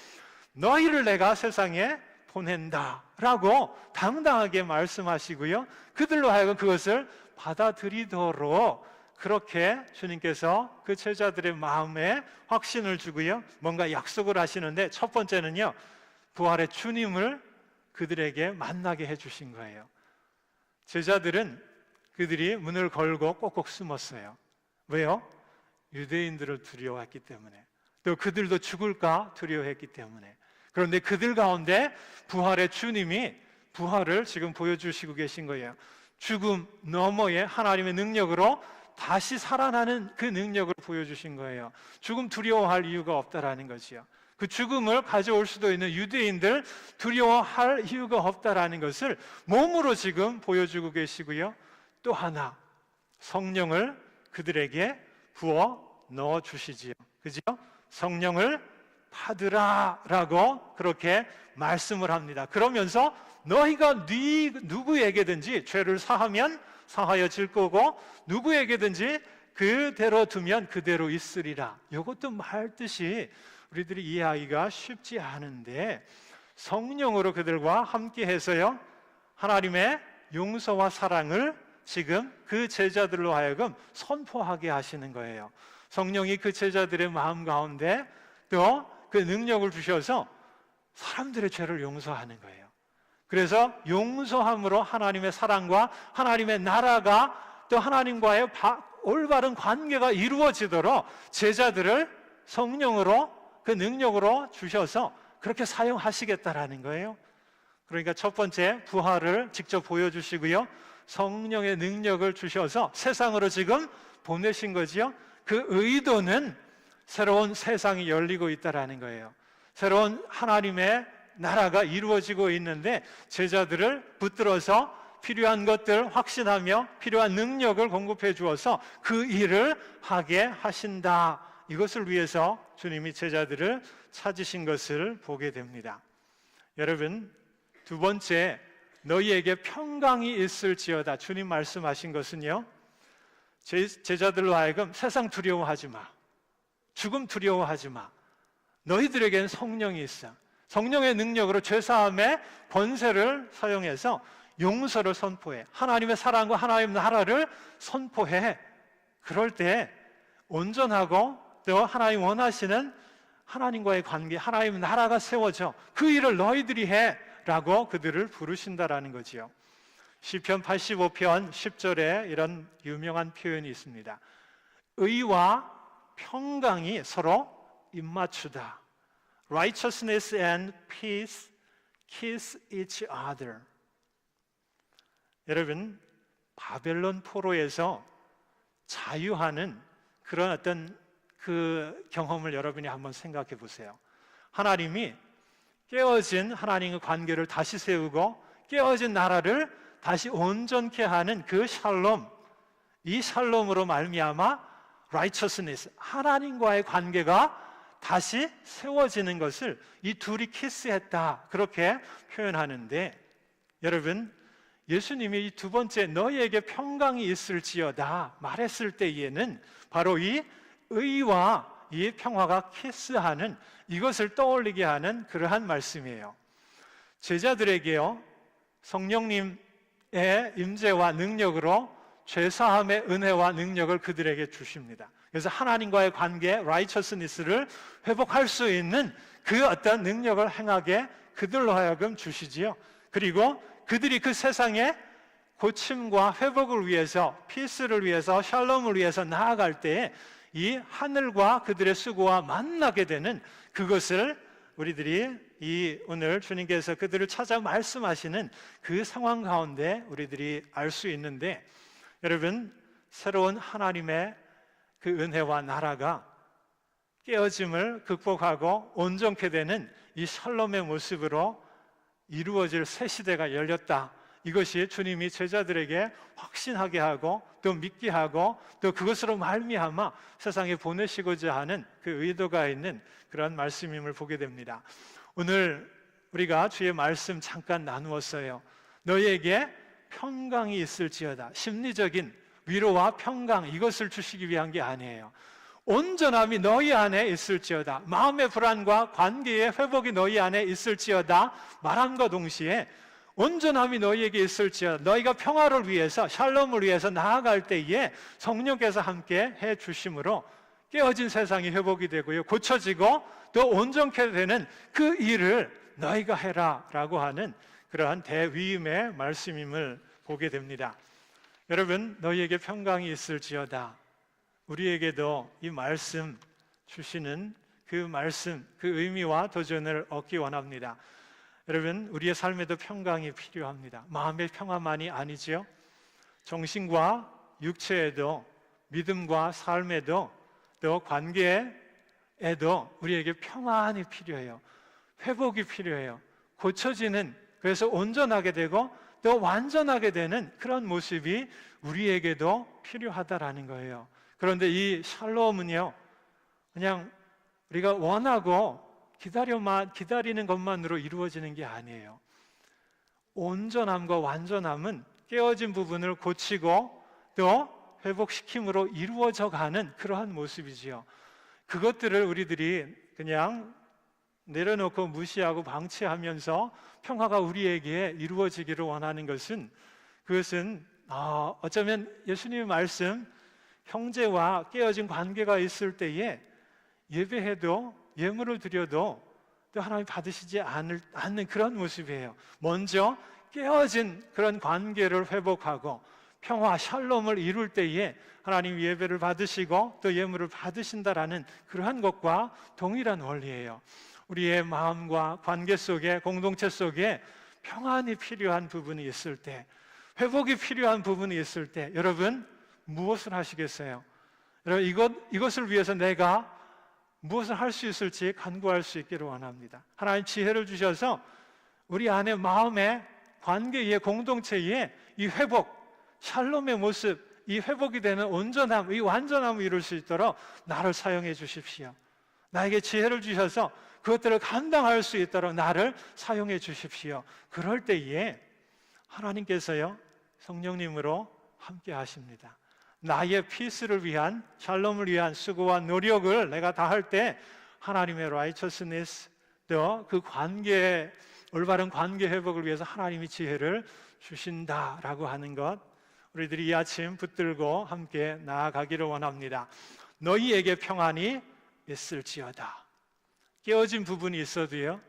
너희를 내가 세상에 보낸다 라고 당당하게 말씀하시고요, 그들로 하여금 그것을 받아들이도록 그렇게 주님께서 그 제자들의 마음에 확신을 주고요, 뭔가 약속을 하시는데, 첫 번째는요, 부활의 주님을 그들에게 만나게 해주신 거예요. 제자들은 그들이 문을 걸고 꼭꼭 숨었어요. 왜요? 유대인들을 두려워했기 때문에, 또 그들도 죽을까 두려워했기 때문에. 그런데 그들 가운데 부활의 주님이 부활을 지금 보여주시고 계신 거예요. 죽음 너머의 하나님의 능력으로 다시 살아나는 그 능력을 보여주신 거예요. 죽음 두려워할 이유가 없다라는 거지요. 그 죽음을 가져올 수도 있는 유대인들 두려워할 이유가 없다라는 것을 몸으로 지금 보여주고 계시고요. 또 하나, 성령을 그들에게 부어 넣어 주시지요. 그죠? 성령을 받으라라고 그렇게 말씀을 합니다. 그러면서 너희가 누구에게든지 죄를 사하면 사하여질 거고 누구에게든지 그대로 두면 그대로 있으리라. 이것도 말 뜻이 우리들이 이해하기가 쉽지 않은데 성령으로 그들과 함께해서요 하나님의 용서와 사랑을 지금 그 제자들로 하여금 선포하게 하시는 거예요. 성령이 그 제자들의 마음 가운데 또 그 능력을 주셔서 사람들의 죄를 용서하는 거예요. 그래서 용서함으로 하나님의 사랑과 하나님의 나라가 또 하나님과의 올바른 관계가 이루어지도록 제자들을 성령으로 그 능력으로 주셔서 그렇게 사용하시겠다라는 거예요. 그러니까 첫 번째 부활을 직접 보여주시고요, 성령의 능력을 주셔서 세상으로 지금 보내신 거지요. 그 의도는 새로운 세상이 열리고 있다라는 거예요. 새로운 하나님의 나라가 이루어지고 있는데 제자들을 붙들어서 필요한 것들 확신하며 필요한 능력을 공급해 주어서 그 일을 하게 하신다. 이것을 위해서 주님이 제자들을 찾으신 것을 보게 됩니다. 여러분, 두 번째, 너희에게 평강이 있을지어다. 주님 말씀하신 것은요, 제자들로 하여금 세상 두려워하지 마, 죽음 두려워하지 마, 너희들에게는 성령이 있어. 성령의 능력으로 죄사함의 권세를 사용해서 용서를 선포해, 하나님의 사랑과 하나님의 나라를 선포해. 그럴 때 온전하고 또 하나님 원하시는 하나님과의 관계, 하나님의 나라가 세워져. 그 일을 너희들이 해 라고 그들을 부르신다라는 거지요. 시편 85편 10절에 이런 유명한 표현이 있습니다. 의와 평강이 서로 입맞추다. Righteousness and peace kiss each other. 여러분, 바벨론 포로에서 자유하는 그런 어떤 그 경험을 여러분이 한번 생각해 보세요. 하나님이 깨어진 하나님의 관계를 다시 세우고 깨어진 나라를 다시 온전케 하는 그 샬롬, 이 샬롬으로 말미암아 righteousness, 하나님과의 관계가 다시 세워지는 것을 이 둘이 키스했다, 그렇게 표현하는데, 여러분, 예수님이 이 두 번째 너희에게 평강이 있을지어다 말했을 때에는 바로 이 의와 이 평화가 키스하는 이것을 떠올리게 하는 그러한 말씀이에요. 제자들에게요, 성령님의 임재와 능력으로 죄사함의 은혜와 능력을 그들에게 주십니다. 그래서 하나님과의 관계, righteousness를 회복할 수 있는 그 어떤 능력을 행하게 그들로 하여금 주시지요. 그리고 그들이 그 세상에 고침과 회복을 위해서, 피스를 위해서, 샬롬을 위해서 나아갈 때에 이 하늘과 그들의 수고와 만나게 되는 그것을 우리들이 이 오늘 주님께서 그들을 찾아 말씀하시는 그 상황 가운데 우리들이 알 수 있는데, 여러분, 새로운 하나님의 그 은혜와 나라가 깨어짐을 극복하고 온전케 되는 이 샬롬의 모습으로 이루어질 새 시대가 열렸다. 이것이 주님이 제자들에게 확신하게 하고 또 믿게 하고 또 그것으로 말미암아 세상에 보내시고자 하는 그 의도가 있는 그런 말씀임을 보게 됩니다. 오늘 우리가 주의 말씀 잠깐 나누었어요. 너희에게 평강이 있을지어다. 심리적인 위로와 평강, 이것을 주시기 위한 게 아니에요. 온전함이 너희 안에 있을지어다. 마음의 불안과 관계의 회복이 너희 안에 있을지어다 말함과 동시에 온전함이 너희에게 있을지어다. 너희가 평화를 위해서, 샬롬을 위해서 나아갈 때에 성령께서 함께 해 주심으로 깨어진 세상이 회복이 되고요, 고쳐지고 또 온전케 되는 그 일을 너희가 해라 라고 하는 그러한 대위임의 말씀임을 보게 됩니다. 여러분, 너희에게 평강이 있을지어다. 우리에게도 이 말씀 주시는 그 말씀, 그 의미와 도전을 얻기 원합니다. 여러분, 우리의 삶에도 평강이 필요합니다. 마음의 평화만이 아니지요. 정신과 육체에도, 믿음과 삶에도, 또 관계에도 우리에게 평안이 필요해요. 회복이 필요해요. 고쳐지는, 그래서 온전하게 되고 또 완전하게 되는 그런 모습이 우리에게도 필요하다라는 거예요. 그런데 이 샬롬은요, 그냥 우리가 원하고 기다리는 것만으로 이루어지는 게 아니에요. 온전함과 완전함은 깨어진 부분을 고치고 또 회복시킴으로 이루어져 가는 그러한 모습이지요. 그것들을 우리들이 그냥 내려놓고 무시하고 방치하면서 평화가 우리에게 이루어지기를 원하는 것은, 그것은 어쩌면 예수님의 말씀, 형제와 깨어진 관계가 있을 때에 예배해도 예물을 드려도 또 하나님 받으시지 않는 그런 모습이에요. 먼저 깨어진 그런 관계를 회복하고 평화, 샬롬을 이룰 때에 하나님 예배를 받으시고 또 예물을 받으신다라는 그러한 것과 동일한 원리예요. 우리의 마음과 관계 속에, 공동체 속에 평안이 필요한 부분이 있을 때, 회복이 필요한 부분이 있을 때 여러분 무엇을 하시겠어요? 여러분 이것을 위해서 내가 무엇을 할 수 있을지 간구할 수 있기를 원합니다. 하나님 지혜를 주셔서 우리 안에 마음에, 관계의, 공동체의 이 회복, 샬롬의 모습, 이 회복이 되는 온전함, 이 완전함을 이룰 수 있도록 나를 사용해 주십시오. 나에게 지혜를 주셔서 그것들을 감당할 수 있도록 나를 사용해 주십시오. 그럴 때에 하나님께서요, 성령님으로 함께 하십니다. 나의 피스를 위한, 샬롬을 위한 수고와 노력을 내가 다 할 때 하나님의 righteousness, 또 그 관계, 올바른 관계 회복을 위해서 하나님이 지혜를 주신다라고 하는 것, 우리들이 이 아침 붙들고 함께 나아가기를 원합니다. 너희에게 평안이 있을지어다. 깨어진 부분이 있어도요,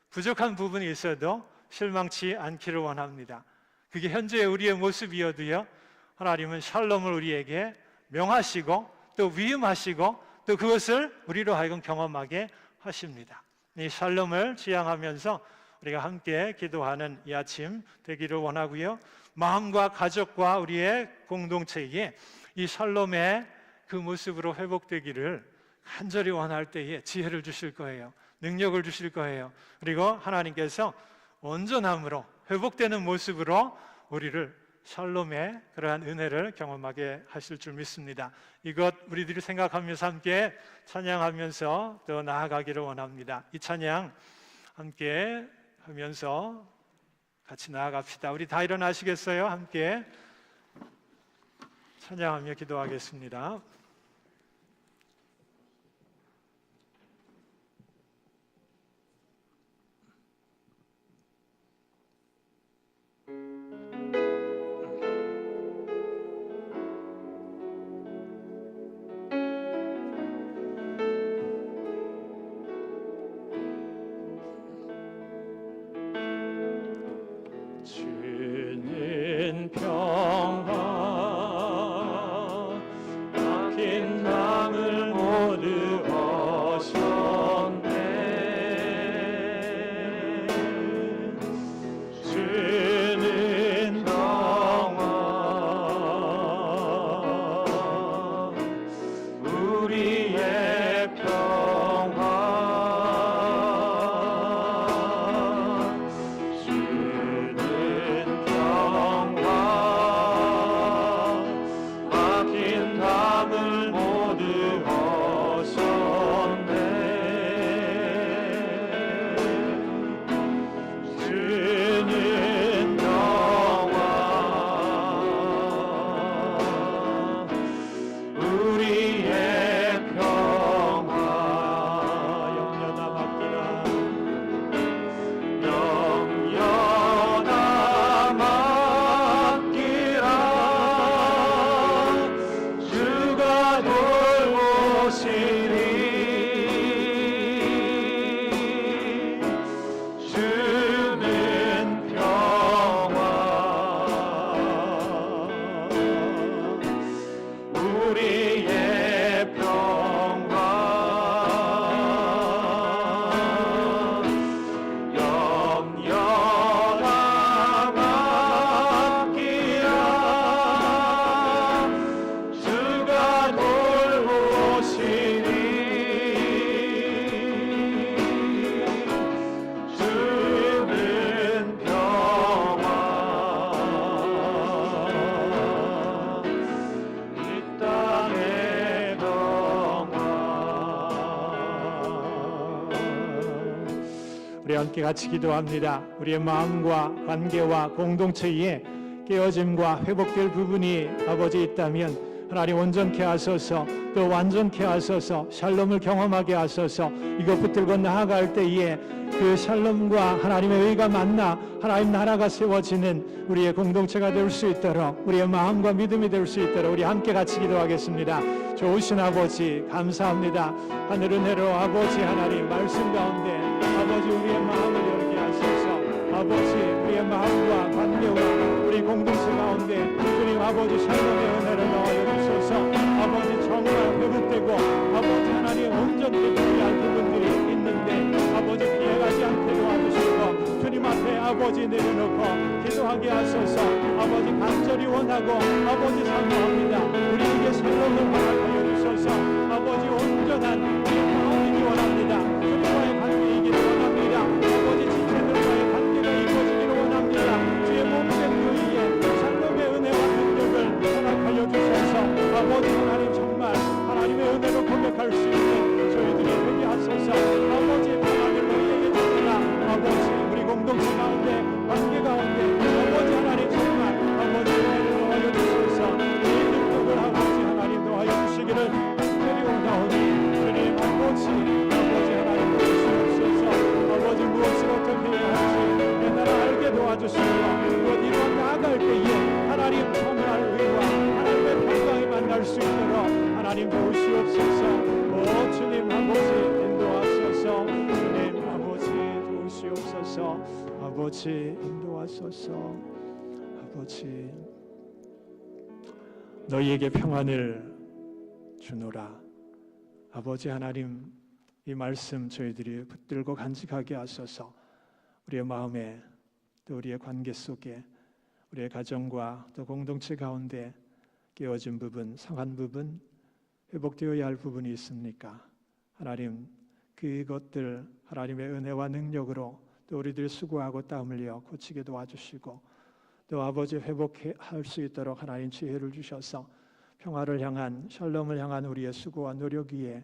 부족한 부분이 있어도 실망치 않기를 원합니다. 그게 현재의 우리의 모습이어도요, 하나님은 샬롬을 우리에게 명하시고 또 위임하시고 또 그것을 우리로 하여금 경험하게 하십니다. 이 샬롬을 지향하면서 우리가 함께 기도하는 이 아침 되기를 원하고요, 마음과 가족과 우리의 공동체에 이 샬롬의 그 모습으로 회복되기를 간절히 원할 때에 지혜를 주실 거예요. 능력을 주실 거예요. 그리고 하나님께서 온전함으로 회복되는 모습으로 우리를 샬롬의 그러한 은혜를 경험하게 하실 줄 믿습니다. 이것 우리들이 생각하면서 함께 찬양하면서 또 나아가기를 원합니다. 이 찬양 함께 하면서 같이 나아갑시다. 우리 다 일어나시겠어요? 함께 찬양하며 기도하겠습니다. 주는 평화 막힌 마음을 모두 어셨네. 주는 평화 우리의 평화 주는 평화 함께 같이 기도합니다. 우리의 마음과 관계와 공동체에 깨어짐과 회복될 부분이 아버지 있다면 하나님 온전케 하소서, 또 완전케 하소서, 샬롬을 경험하게 하소서. 이것 붙들고 나아갈 때에 그 샬롬과 하나님의 의가 만나 하나님 나라가 세워지는 우리의 공동체가 될 수 있도록, 우리의 마음과 믿음이 될 수 있도록 우리 함께 같이 기도하겠습니다. 좋으신 아버지 감사합니다. 하늘 은혜로 아버지 하나님 말씀 가운데 아버지 우리의 마음을 열게 하소서. 아버지 우리의 마음과 관계와 우리 공동체 가운데 주님 아버지 샬롬의 은혜를 넣어 주소서. 아버지 정말 회복되고 아버지 하나님 온전히 되어야 할 부분들이 있는데 아버지 피해가지 않게 도와주시고 주님 앞에 아버지 내려놓고 기도하게 하소서. 아버지 간절히 원하고 아버지 사모합니다. 우리에게 샬롬을 허락하여 주소서. 아버지 온전한 우리 마음이기 원합니다. 주님과의 관계이기를 원합니다. 아버지 지체들과의 관계가 이루어지기를 원합니다. 주의 몸된 교회에 샬롬의 은혜와 능력을 허락하여 주소서. 아버지 하나님 정말 하나님의 은혜로 고백할 수 있는 저희들이 되게 하소서. 아버지의 평안을 너희에게 주시라. 아버지 우리 공동체 가운데 관계 가운데 아버지 하나님 정말 아버지 은혜를 더하여 주소서. 이 능력을 아버지 하나님 더하여 주시기를 간절히 원하오니 주님 아버지 하나님 도우시옵소서. 아버지 무엇을 어떻게 해야 할지 내 나라 알게 도와주시고 곧 이루어 나아갈 때에 하나님 정말 의와 하나님의 평강이 만날 수 있도록 하나님 도우시옵소서. 오 주님 아버지 인도하소서. 주님 아버지 도우시옵소서. 아버지 인도하소서. 아버지 너희에게 평안을 주노라. 아버지 하나님 이 말씀 저희들이 붙들고 간직하게 하소서. 우리의 마음에 또 우리의 관계 속에 우리의 가정과 또 공동체 가운데 깨어진 부분, 상한 부분, 회복되어야 할 부분이 있습니까? 하나님 그것들 하나님의 은혜와 능력으로 또 우리들이 수고하고 땀 흘려 고치게 도와주시고 또 아버지 회복할 수 있도록 하나님 지혜를 주셔서 평화를 향한 샬롬을 향한 우리의 수고와 노력 위에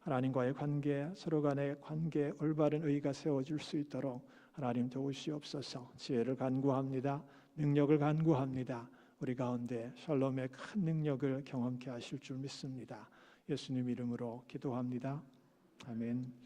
하나님과의 관계, 서로 간의 관계 올바른 의가 세워질 수 있도록 하나님 도우시옵소서. 지혜를 간구합니다. 능력을 간구합니다. 우리 가운데 샬롬의 큰 능력을 경험케 하실 줄 믿습니다. 예수님 이름으로 기도합니다. 아멘.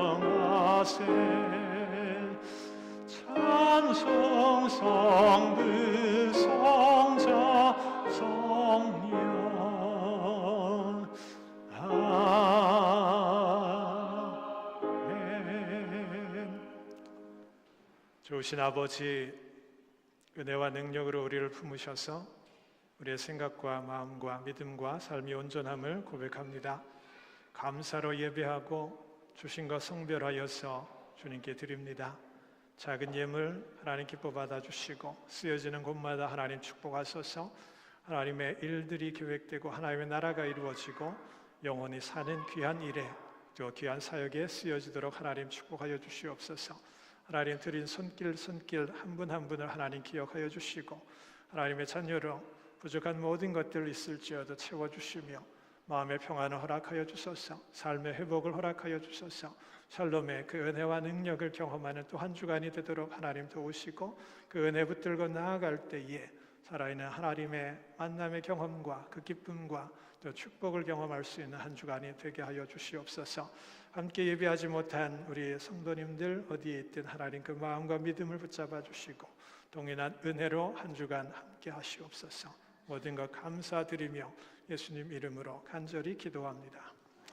찬송하세 찬송 성부 성자 성령 아멘. 좋으신 아버지, 은혜와 능력으로 우리를 품으셔서 우리의 생각과 마음과 믿음과 삶이 온전함을 고백합니다. 감사로 예배하고 주신 것 성별하여서 주님께 드립니다. 작은 예물 하나님 기뻐 받아주시고 쓰여지는 곳마다 하나님 축복하소서. 하나님의 일들이 계획되고 하나님의 나라가 이루어지고 영원히 사는 귀한 일에 또 귀한 사역에 쓰여지도록 하나님 축복하여 주시옵소서. 하나님 드린 손길 한 분 한 분을 하나님 기억하여 주시고 하나님의 자녀로 부족한 모든 것들 있을지어도 채워주시며 마음의 평안을 허락하여 주소서. 삶의 회복을 허락하여 주소서. 샬롬의 그 은혜와 능력을 경험하는 또 한 주간이 되도록 하나님 도우시고 그 은혜 붙들고 나아갈 때에 살아있는 하나님의 만남의 경험과 그 기쁨과 또 축복을 경험할 수 있는 한 주간이 되게 하여 주시옵소서. 함께 예배하지 못한 우리 성도님들 어디에 있든 하나님 그 마음과 믿음을 붙잡아 주시고 동일한 은혜로 한 주간 함께 하시옵소서. 모든 것 감사드리며 예수님 이름으로 간절히 기도합니다.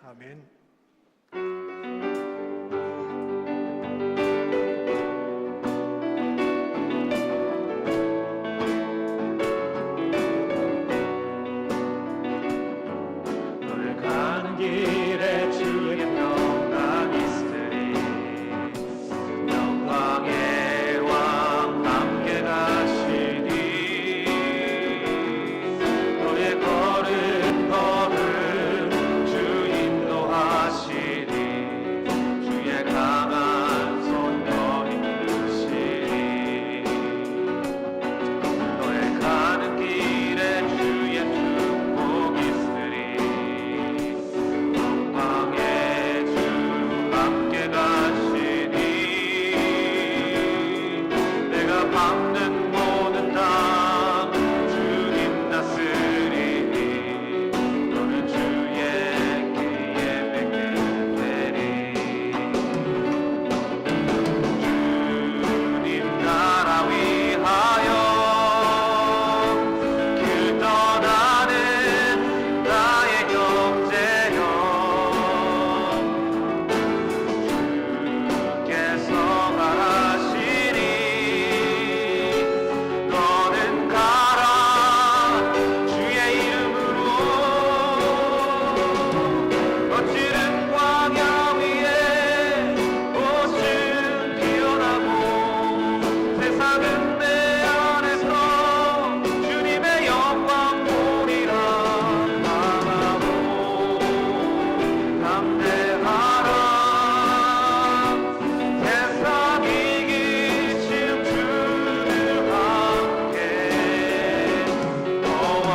아멘. 너를 가는 길에 주의 평강 있으리. 영광의 왕 함께 가시니 너의 걸음 주 인도하시니 주의 강한 손 너희 이끄시니 너의 가는 길에 주의 축복 있으리. 영광의 주 함께 가시니 내가 밟는 모든 땅 주님 다스리니 너는 주에게 예배게 되리. 주님 나라 위하여 길 떠나는 나의 형제여 주께서 말하시니 너는 가라 주의 이름으로 거칠은 광야 위에 꽃은 피어나고 세상은 내 안에서 주님의 영광 보리라. 강하고 담대하라. 세상 이기신 주를 함께 너와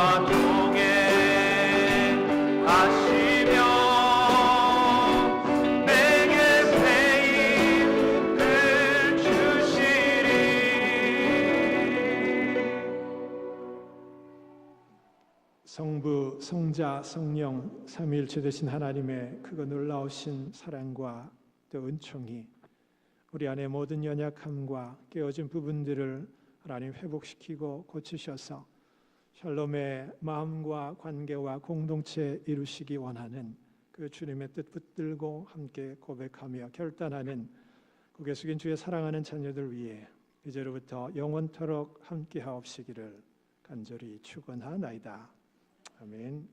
동행하시며 내게 새 힘을 주시리. 성부, 성자, 성령 삼위일체 되신 하나님의 크고 놀라우신 사랑과 또 은총이 우리 안에 모든 연약함과 깨어진 부분들을 하나님 회복시키고 고치셔서 샬롬의 마음과 관계와 공동체 이루시기 원하는 그 주님의 뜻 붙들고 함께 고백하며 결단하는 고개 숙인 주의 사랑하는 자녀들 위해 이제로부터 영원토록 함께하옵시기를 간절히 축원하나이다. 아멘.